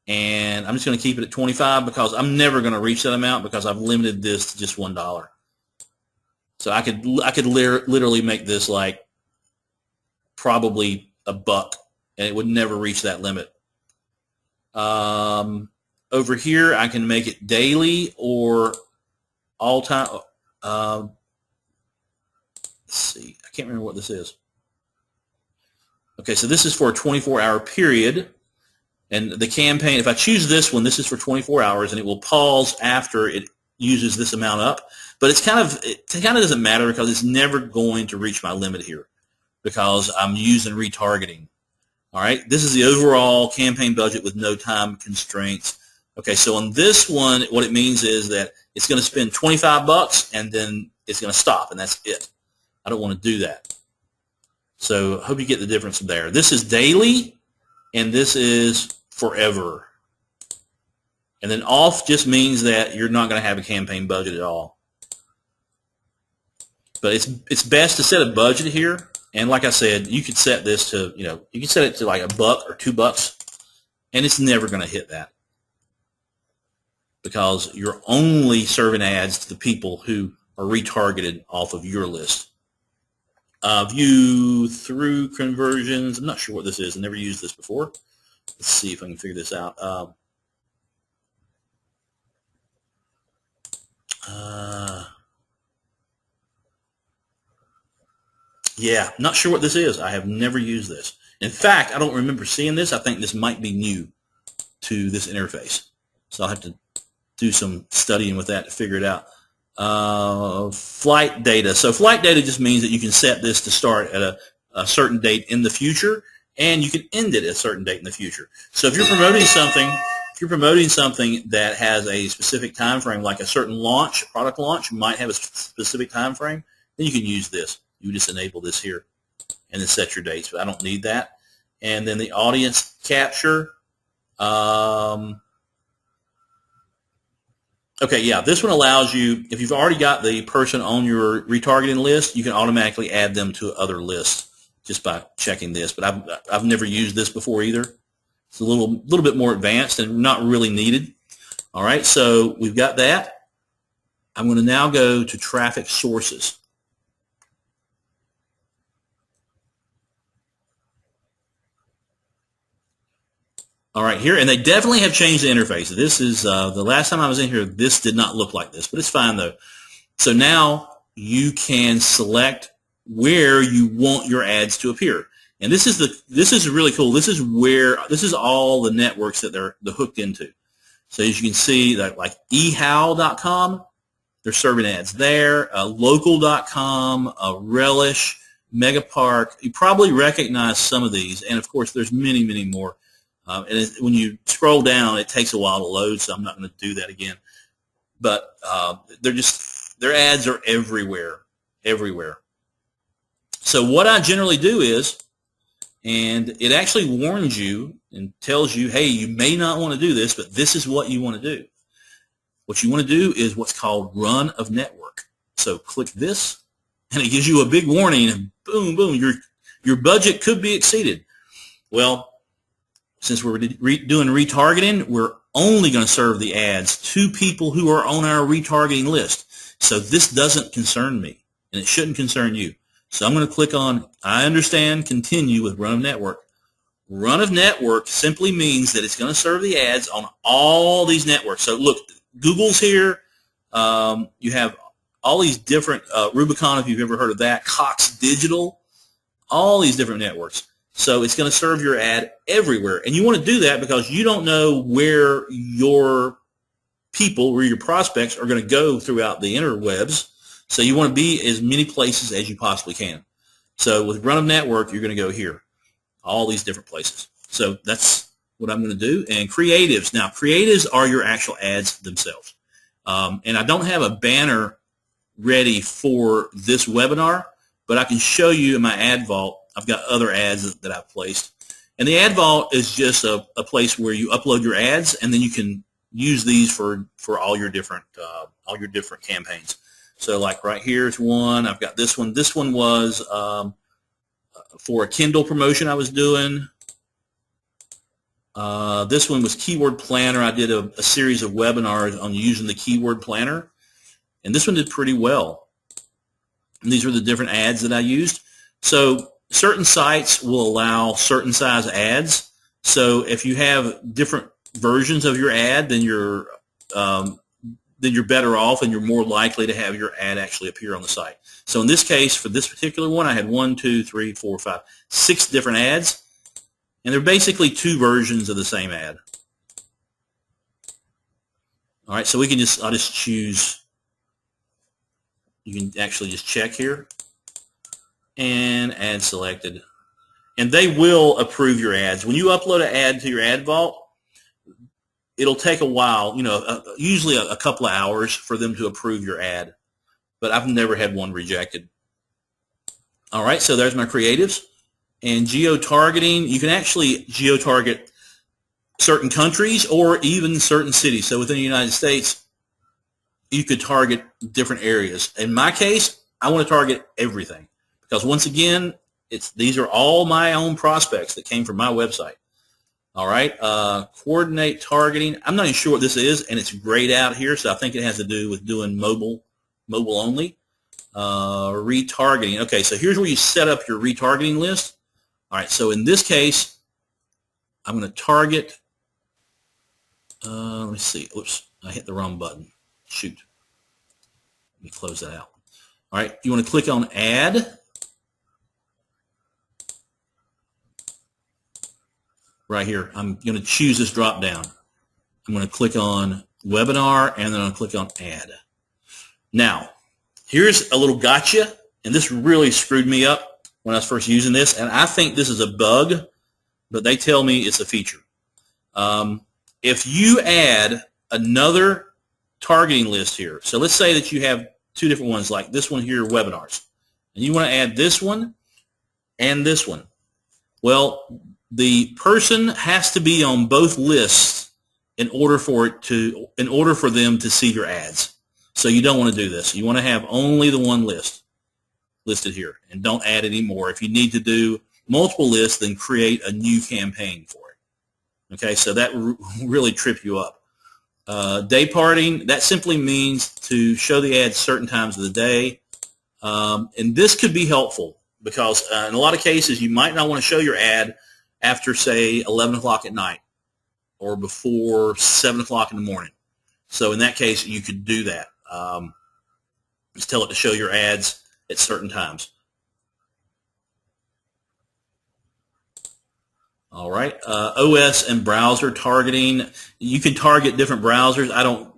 And I'm just going to keep it at 25 because I'm never going to reach that amount because I've limited this to just $1. So I could literally make this like probably $1, and it would never reach that limit. Over here, I can make it daily or all time. Let's see. I can't remember what this is. Okay, so this is for a 24-hour period. And the campaign, if I choose this one, this is for 24 hours, and it will pause after it uses this amount up. But it kind of doesn't matter because it's never going to reach my limit here because I'm using retargeting. All right, this is the overall campaign budget with no time constraints. Okay, so on this one, what it means is that it's going to spend 25 bucks and then it's going to stop, and that's it. I don't want to do that. So I hope you get the difference there. This is daily, and this is forever. And then off just means that you're not going to have a campaign budget at all. But it's best to set a budget here. And like I said, you could set this to, you can set it to like $1 or $2, and it's never going to hit that because you're only serving ads to the people who are retargeted off of your list. View through conversions. I'm not sure what this is. I've never used this before. Let's see if I can figure this out. Yeah, not sure what this is. I have never used this. In fact, I don't remember seeing this. I think this might be new to this interface. So I'll have to do some studying with that to figure it out. Flight data. So flight data just means that you can set this to start at a certain date in the future, and you can end it at a certain date in the future. So if you're promoting something, that has a specific time frame, like a certain launch, product launch might have a specific time frame, then you can use this. You just enable this here and then set your dates, but I don't need that. And then the audience capture. Okay, yeah, this one allows you, if you've already got the person on your retargeting list, you can automatically add them to other lists just by checking this. But I've never used this before either. It's a little bit more advanced and not really needed. All right, so we've got that. I'm going to now go to traffic sources. All right, here, and they definitely have changed the interface. This is, the last time I was in here, this did not look like this, but it's fine though. So now you can select where you want your ads to appear. And this is really cool. This is all the networks that they're hooked into. So as you can see, that like ehow.com, they're serving ads there, local.com, Relish, Megapark. You probably recognize some of these, and of course there's many, many more. And when you scroll down, it takes a while to load, so I'm not going to do that again. But their ads are everywhere, everywhere. So what I generally do is, and it actually warns you and tells you, hey, you may not want to do this, but this is what you want to do. What you want to do is what's called run of network. So click this, and it gives you a big warning, and boom, boom, your budget could be exceeded. Well, since we're doing retargeting, we're only going to serve the ads to people who are on our retargeting list. So this doesn't concern me, and it shouldn't concern you. So I'm going to click on, I understand, continue with Run of Network. Run of Network simply means that it's going to serve the ads on all these networks. So look, Google's here. You have all these different, Rubicon, if you've ever heard of that, Cox Digital, all these different networks. So it's going to serve your ad everywhere. And you want to do that because you don't know where your people, where your prospects are going to go throughout the interwebs. So you want to be as many places as you possibly can. So with Run of Network, you're going to go here, all these different places. So that's what I'm going to do. And creatives. Now, creatives are your actual ads themselves. And I don't have a banner ready for this webinar, but I can show you in my ad vault I've got other ads that I've placed. And the ad vault is just a place where you upload your ads, and then you can use these for all your different campaigns. So like right here's one. I've got this one. This one was for a Kindle promotion I was doing. This one was Keyword Planner. I did a series of webinars on using the Keyword Planner, and this one did pretty well. And these were the different ads that I used. So certain sites will allow certain size ads. So if you have different versions of your ad, then you're better off, and you're more likely to have your ad actually appear on the site. So in this case, for this particular one, I had 1, 2, 3, 4, 5, 6 different ads, and they're basically 2 versions of the same ad. All right, so we can I'll just choose. You can actually just check here and ad selected, and they will approve your ads. When you upload an ad to your ad vault, it'll take a while, usually a couple of hours for them to approve your ad, but I've never had one rejected. All right, so there's my creatives. And geo-targeting, you can actually geo-target certain countries or even certain cities. So within the United States, you could target different areas. In my case, I want to target everything because once again, these are all my own prospects that came from my website. All right, coordinate targeting. I'm not even sure what this is, and it's grayed out here, so I think it has to do with doing mobile only. Retargeting. Okay, so here's where you set up your retargeting list. All right, so in this case, I'm going to target. Let me see. Oops, I hit the wrong button. Shoot. Let me close that out. All right, you want to click on Add. Right here, I'm going to choose this drop down. I'm going to click on Webinar, and then I'm going to click on Add. Now, here's a little gotcha, and this really screwed me up when I was first using this, and I think this is a bug, but they tell me it's a feature. If you add another targeting list here, so let's say that you have 2 different ones, like this one here, webinars, and you want to add this one and this one. Well, the person has to be on both lists in order for them to see your ads. So you don't want to do this. You want to have only the one list listed here, and don't add any more. If you need to do multiple lists, then create a new campaign for it. Okay, so that really trip you up. Day parting, that simply means to show the ads certain times of the day, and this could be helpful because in a lot of cases you might not want to show your ad after, say, 11 o'clock at night or before 7 o'clock in the morning. So in that case, you could do that. Just tell it to show your ads at certain times. All right, OS and browser targeting. You can target different browsers. I don't,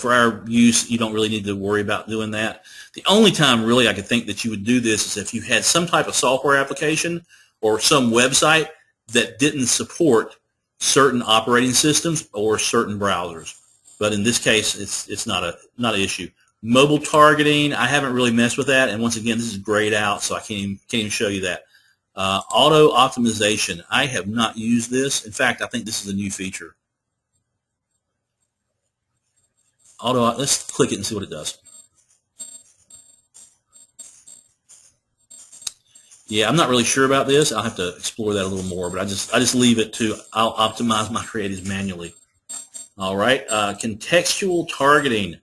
for our use, you don't really need to worry about doing that. The only time really I could think that you would do this is if you had some type of software application or some website that didn't support certain operating systems or certain browsers. But in this case, it's not an issue. Mobile targeting, I haven't really messed with that, and once again, this is grayed out, so I can't even show you that. Auto optimization, I have not used this. In fact, I think this is a new feature. Let's click it and see what it does. Yeah, I'm not really sure about this. I'll have to explore that a little more, but I just leave it to I'll optimize my creatives manually. All right, contextual targeting.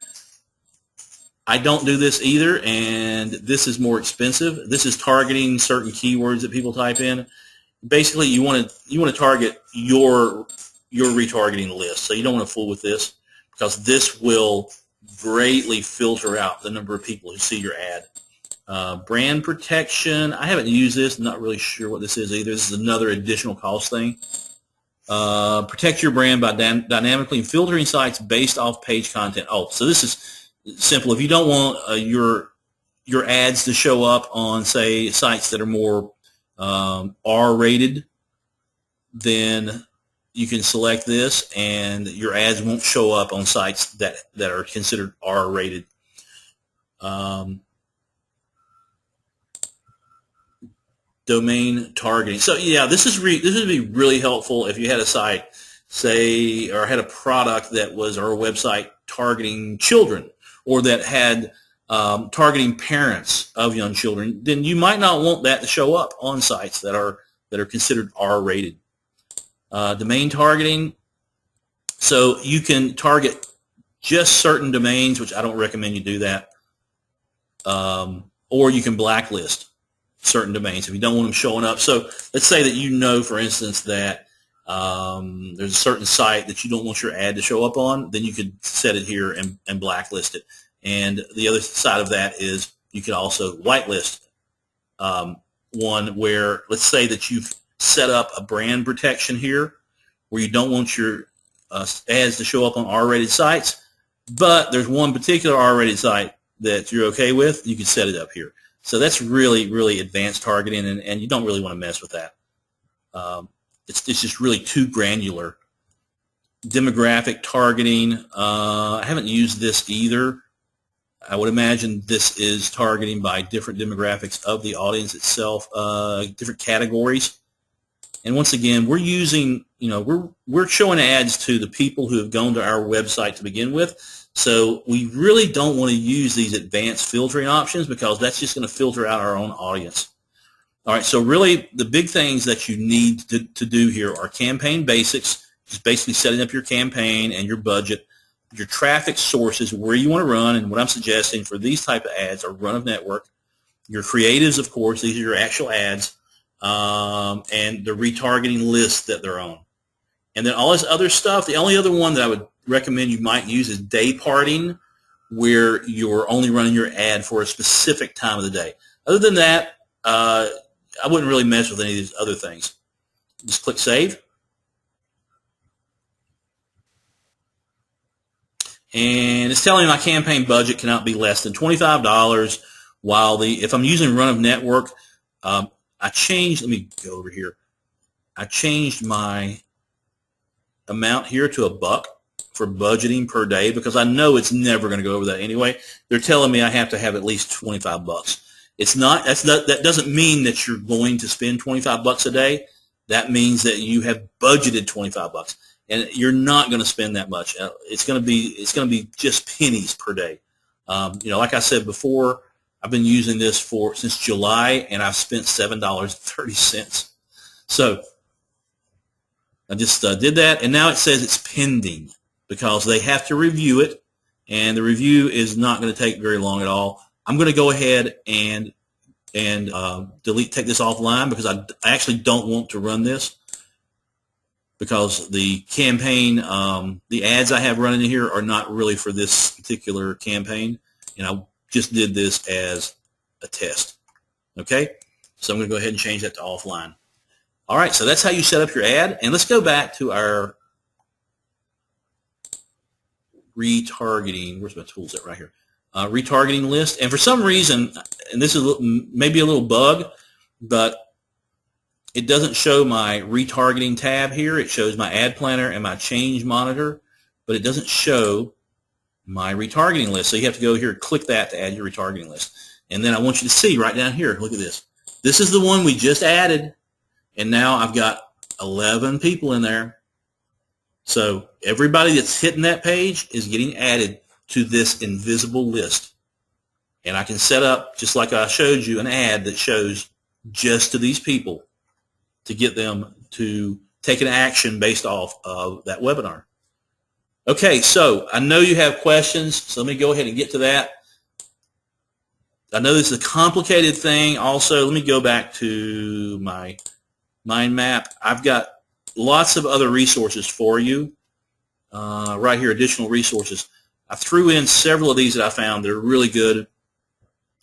I don't do this either, and this is more expensive. This is targeting certain keywords that people type in. Basically, you want to target your retargeting list. So you don't want to fool with this because this will greatly filter out the number of people who see your ad. Brand protection. I haven't used this. I'm not really sure what this is either. This is another additional cost thing. Protect your brand by dynamically filtering sites based off page content. Oh, so this is simple. If you don't want your ads to show up on, say, sites that are more R-rated, then you can select this, and your ads won't show up on sites that are considered R-rated. domain targeting. So yeah, this would be really helpful if you had a site, say, or had a product that was, or a website targeting children, or that had targeting parents of young children. Then you might not want that to show up on sites that are considered R-rated. Domain targeting. So you can target just certain domains, which I don't recommend you do that. Or you can blacklist certain domains if you don't want them showing up. So let's say that you know, for instance, that there's a certain site that you don't want your ad to show up on, then you could set it here and blacklist it. And the other side of that is you could also whitelist one where, let's say that you've set up a brand protection here where you don't want your ads to show up on R-rated sites, but there's one particular R-rated site that you're okay with, you can set it up here. So that's really, really advanced targeting, and you don't really want to mess with that. It's just really too granular. Demographic targeting, I haven't used this either. I would imagine this is targeting by different demographics of the audience itself, different categories. And once again, we're using, we're showing ads to the people who have gone to our website to begin with. So we really don't want to use these advanced filtering options because that's just going to filter out our own audience. All right, so really the big things that you need to do here are campaign basics, just basically setting up your campaign and your budget, your traffic sources, where you want to run, and what I'm suggesting for these type of ads are run of network. Your creatives, of course, these are your actual ads, and the retargeting list that they're on. And then all this other stuff, the only other one that I would recommend you might use is day parting, where you're only running your ad for a specific time of the day. Other than that, I wouldn't really mess with any of these other things. Just click Save. And it's telling me my campaign budget cannot be less than $25, while if I'm using run of network, let me go over here. I changed my amount here to $1 for budgeting per day because I know it's never going to go over that anyway. They're telling me I have to have at least $25. That doesn't mean that you're going to spend $25 a day. That means that you have budgeted $25, and you're not going to spend that much. It's going to be just pennies per day. Like I said before, I've been using this since July, and I've spent $7.30. So I just did that, and now it says it's pending because they have to review it, and the review is not going to take very long at all. I'm going to go ahead and take this offline because I actually don't want to run this because the campaign, the ads I have running in here are not really for this particular campaign, and I just did this as a test. Okay, so I'm going to go ahead and change that to offline. All right, so that's how you set up your ad, and let's go back to our retargeting. Where's my tools at? Right here. Retargeting list, and for some reason, and this is maybe a little bug, but it doesn't show my retargeting tab here. It shows my ad planner and my change monitor, but it doesn't show my retargeting list. So you have to go here and click that to add your retargeting list. And then I want you to see right down here, look at this. This is the one we just added, and now I've got 11 people in there. So everybody that's hitting that page is getting added to this invisible list. And I can set up, just like I showed you, an ad that shows just to these people to get them to take an action based off of that webinar. Okay, so I know you have questions, so let me go ahead and get to that. I know this is a complicated thing. Also, let me go back to my mind map. I've got lots of other resources for you. Right here, additional resources. I threw in several of these that I found that are really good.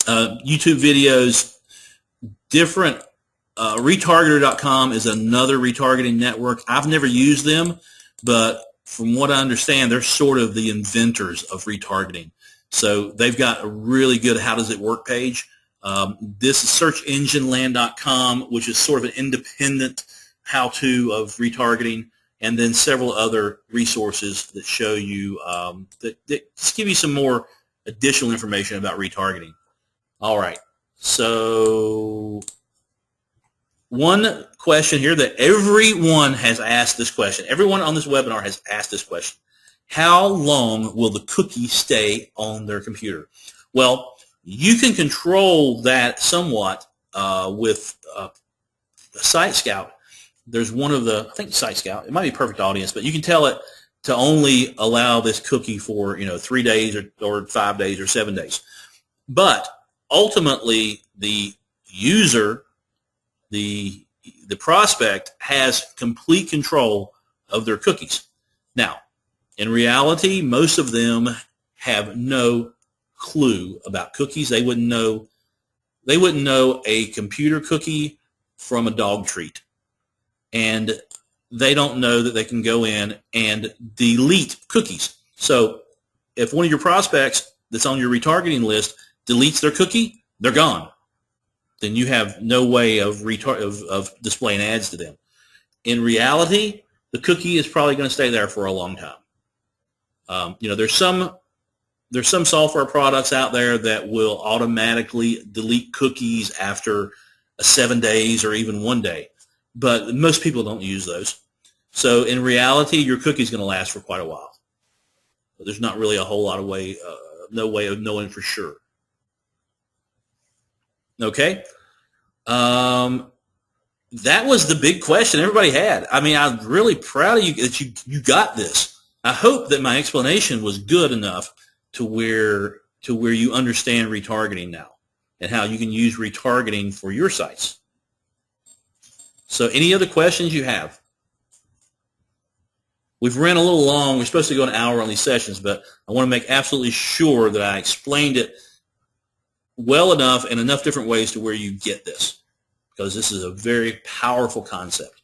YouTube videos, different. Retargeter.com is another retargeting network. I've never used them, but from what I understand, they're sort of the inventors of retargeting. So they've got a really good how does it work page. This is searchengineland.com, which is sort of an independent how-to of retargeting, and then several other resources that show you, that just give you some more additional information about retargeting. All right, so one question here that everyone has asked this question. Everyone on this webinar has asked this question. How long will the cookie stay on their computer? Well, you can control that somewhat with Site Scout. There's one of the, I think Site Scout, it might be Perfect Audience, but you can tell it to only allow this cookie for 3 days or 5 days or 7 days. But ultimately, the user, the prospect, has complete control of their cookies. Now, in reality, most of them have no clue about cookies. They wouldn't know a computer cookie from a dog treat. And they don't know that they can go in and delete cookies. So if one of your prospects that's on your retargeting list deletes their cookie, they're gone. Then you have no way of displaying ads to them. In reality, the cookie is probably going to stay there for a long time. There's some software products out there that will automatically delete cookies after 7 days or even 1 day, but most people don't use those. So in reality, your cookie is going to last for quite a while. But there's not really a whole lot of no way of knowing for sure. Okay. That was the big question everybody had. I mean, I'm really proud of you that you got this. I hope that my explanation was good enough to where you understand retargeting now and how you can use retargeting for your sites. So any other questions you have? We've ran a little long. We're supposed to go an hour on these sessions, but I want to make absolutely sure that I explained it well enough in enough different ways to where you get this, because this is a very powerful concept.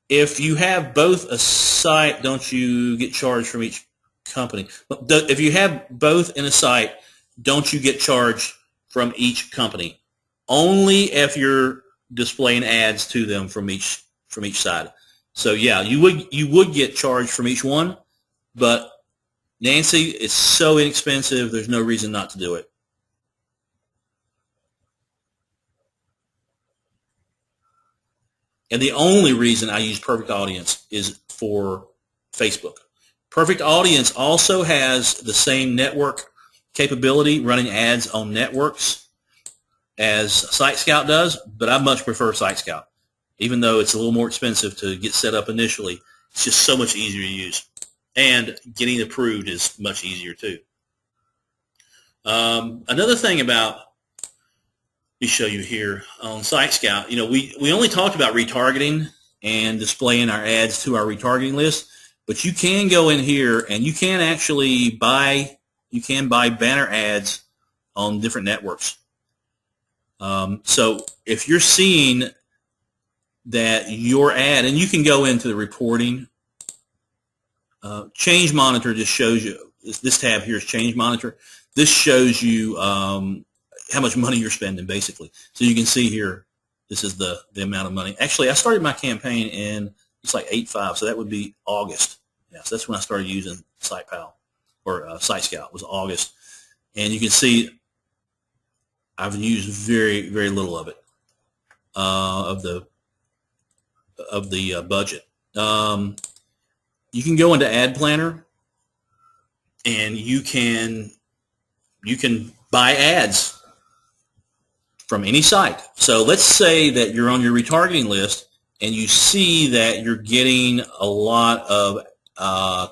If you have both a site, don't you get charged from each company? If you have both in a site, don't you get charged from each company? Only if you're displaying ads to them from each side. So yeah, you would get charged from each one, but Nancy, it's so inexpensive, there's no reason not to do it. And the only reason I use Perfect Audience is for Facebook. Perfect Audience also has the same network capability, running ads on networks, as Site Scout does, but I much prefer Site Scout. Even though it's a little more expensive to get set up initially, it's just so much easier to use. And getting approved is much easier too. Another thing about, let me show you here on Site Scout, we only talked about retargeting and displaying our ads to our retargeting list, but you can go in here and you can actually buy banner ads on different networks. So if you're seeing that your ad, and you can go into the reporting, Change Monitor just shows you, this tab here is Change Monitor. This shows you how much money you're spending, basically. So you can see here, this is the amount of money. Actually, I started my campaign in, it's like 8/5, so that would be August. Yeah, so that's when I started using SitePal, or Site Scout, was August. And you can see I've used very, very little of it, of the budget. You can go into Ad Planner, and you can buy ads from any site. So let's say that you're on your retargeting list and you see that you're getting a lot of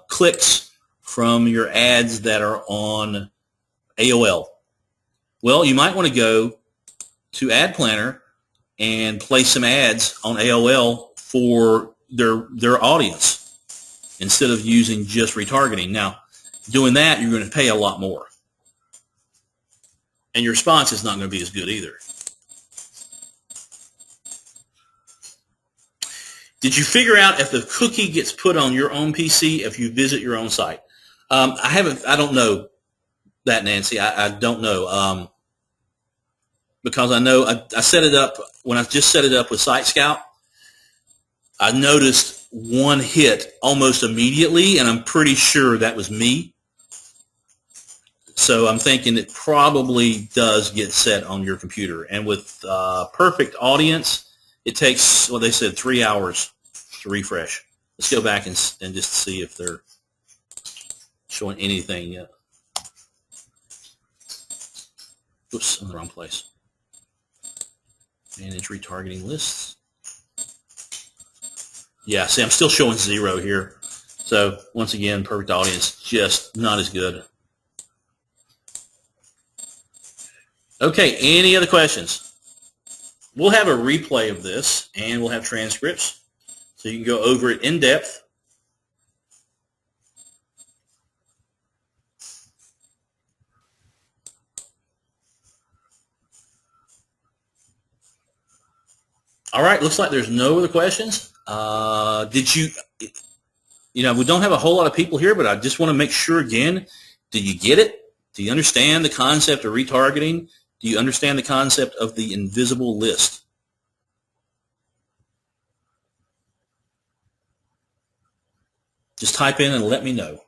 clicks from your ads that are on AOL. Well, you might want to go to Ad Planner and place some ads on AOL for their audience instead of using just retargeting. Now, doing that, you're going to pay a lot more. And your response is not going to be as good either. Did you figure out if the cookie gets put on your own PC if you visit your own site? I don't know that, Nancy. I don't know. Because I know I set it up, when I just set it up with Site Scout, I noticed one hit almost immediately, and I'm pretty sure that was me. So I'm thinking it probably does get set on your computer. And with perfect audience, it takes, well, they said 3 hours to refresh. Let's go back and just see if they're showing anything yet. Oops, I'm in the wrong place. Manage retargeting lists. Yeah, see, I'm still showing 0 here. So once again, perfect audience, just not as good. Okay, any other questions? We'll have a replay of this, and we'll have transcripts, so you can go over it in depth. All right, looks like there's no other questions. Did you know, we don't have a whole lot of people here, but I just want to make sure again, do you get it? Do you understand the concept of retargeting? Do you understand the concept of the invisible list? Just type in and let me know.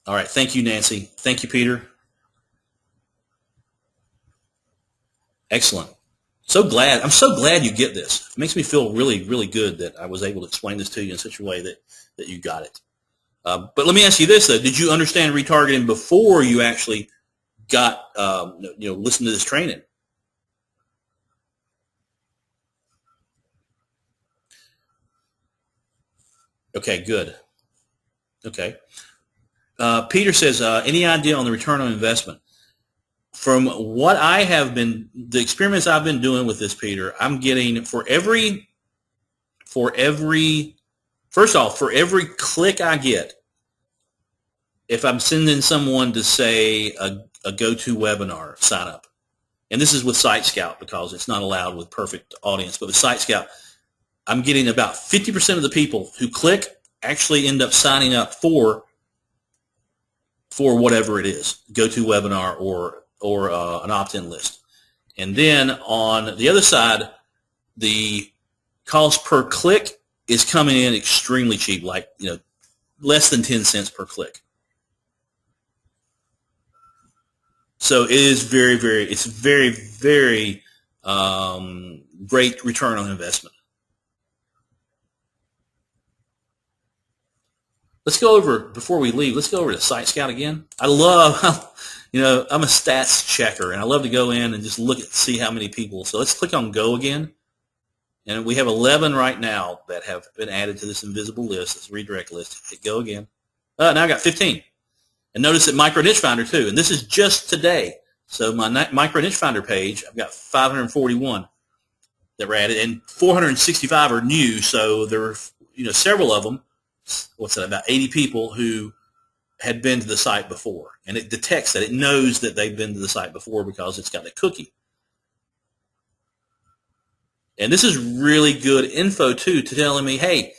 All right, thank you, Nancy. Thank you, Peter. Excellent. I'm so glad you get this. It makes me feel really, really good that I was able to explain this to you in such a way that you got it. But let me ask you this, though. Did you understand retargeting before you actually got, listened to this training? Okay, good. Okay. Peter says, any idea on the return on investment? From what I have been, the experiments I've been doing with this, Peter, I'm getting for every click I get, if I'm sending someone to say a GoToWebinar sign up, and this is with Site Scout because it's not allowed with perfect audience, but with Site Scout, I'm getting about 50% of the people who click actually end up signing up for whatever it is, GoToWebinar or an opt-in list. And then on the other side, the cost per click is coming in extremely cheap, like less than 10 cents per click. So it is very, very great return on investment. Let's go over, before we leave, let's go over to Site Scout again. I'm a stats checker, and I love to go in and just see how many people. So let's click on Go again. And we have 11 right now that have been added to this invisible list, this redirect list. Hit Go again. Now I got 15. And notice that Micro Niche Finder too. And this is just today. So my Micro Niche Finder page, I've got 541 that were added, and 465 are new. So there were several of them. What's that? About 80 people who had been to the site before, and it detects that. It knows that they've been to the site before because it's got a cookie. And this is really good info too, to telling me, hey,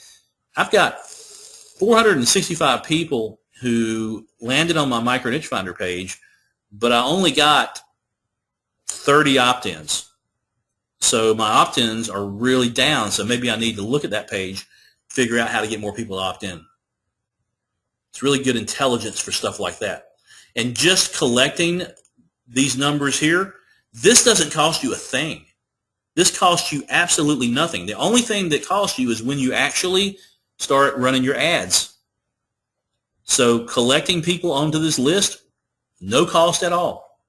I've got 465 people who landed on my Micro Niche Finder page, but I only got 30 opt-ins. So my opt-ins are really down. So maybe I need to look at that page, figure out how to get more people to opt in. It's really good intelligence for stuff like that. And just collecting these numbers here, this doesn't cost you a thing. This costs you absolutely nothing. The only thing that costs you is when you actually start running your ads. So collecting people onto this list, no cost at all.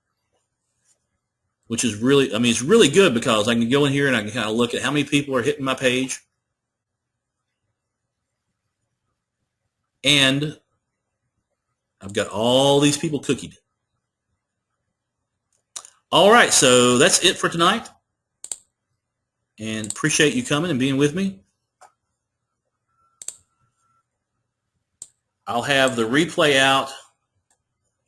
Which is really, it's really good because I can go in here and I can kind of look at how many people are hitting my page. And I've got all these people cookied. All right, so that's it for tonight. And appreciate you coming and being with me. I'll have the replay out.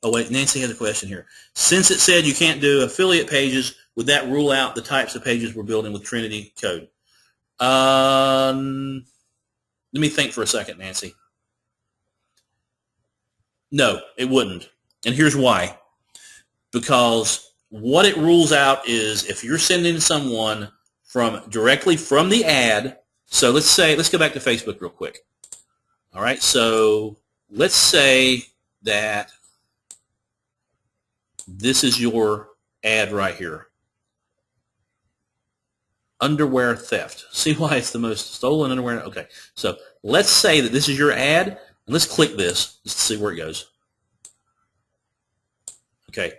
Oh, wait, Nancy has a question here. Since it said you can't do affiliate pages, would that rule out the types of pages we're building with Trinity Code? Let me think for a second, Nancy. No, it wouldn't. And here's why. Because what it rules out is if you're sending someone directly from the ad. So let's go back to Facebook real quick. All right, so let's say that this is your ad right here. Underwear theft. See why it's the most stolen underwear? Okay, so let's say that this is your ad, and let's click this just to see where it goes. Okay,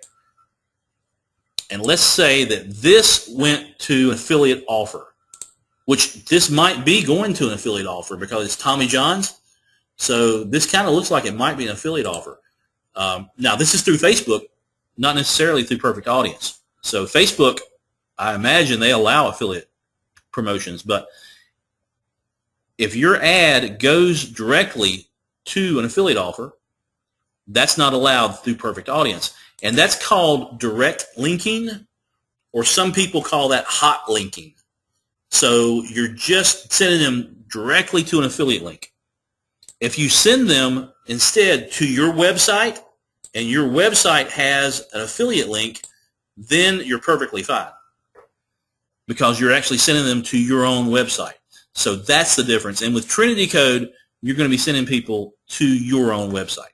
and let's say that this went to an affiliate offer, which this might be going to an affiliate offer because it's Tommy John's. So this kind of looks like it might be an affiliate offer. Now, this is through Facebook, not necessarily through Perfect Audience. So Facebook, I imagine they allow affiliate promotions, but if your ad goes directly to an affiliate offer, that's not allowed through Perfect Audience. And that's called direct linking, or some people call that hot linking. So you're just sending them directly to an affiliate link. If you send them instead to your website, and your website has an affiliate link, then you're perfectly fine, because you're actually sending them to your own website. So that's the difference. And with Trinity Code, you're going to be sending people to your own website.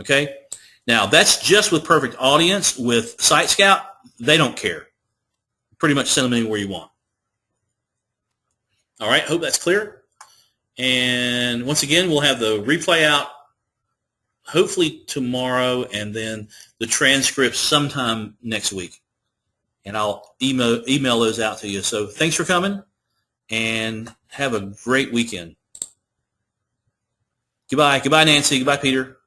Okay? Now, that's just with Perfect Audience. With Site Scout, they don't care. Pretty much send them anywhere you want. All right, hope that's clear. And once again, we'll have the replay out hopefully tomorrow, and then the transcripts sometime next week. And I'll email those out to you. So thanks for coming, and have a great weekend. Goodbye. Goodbye, Nancy. Goodbye, Peter.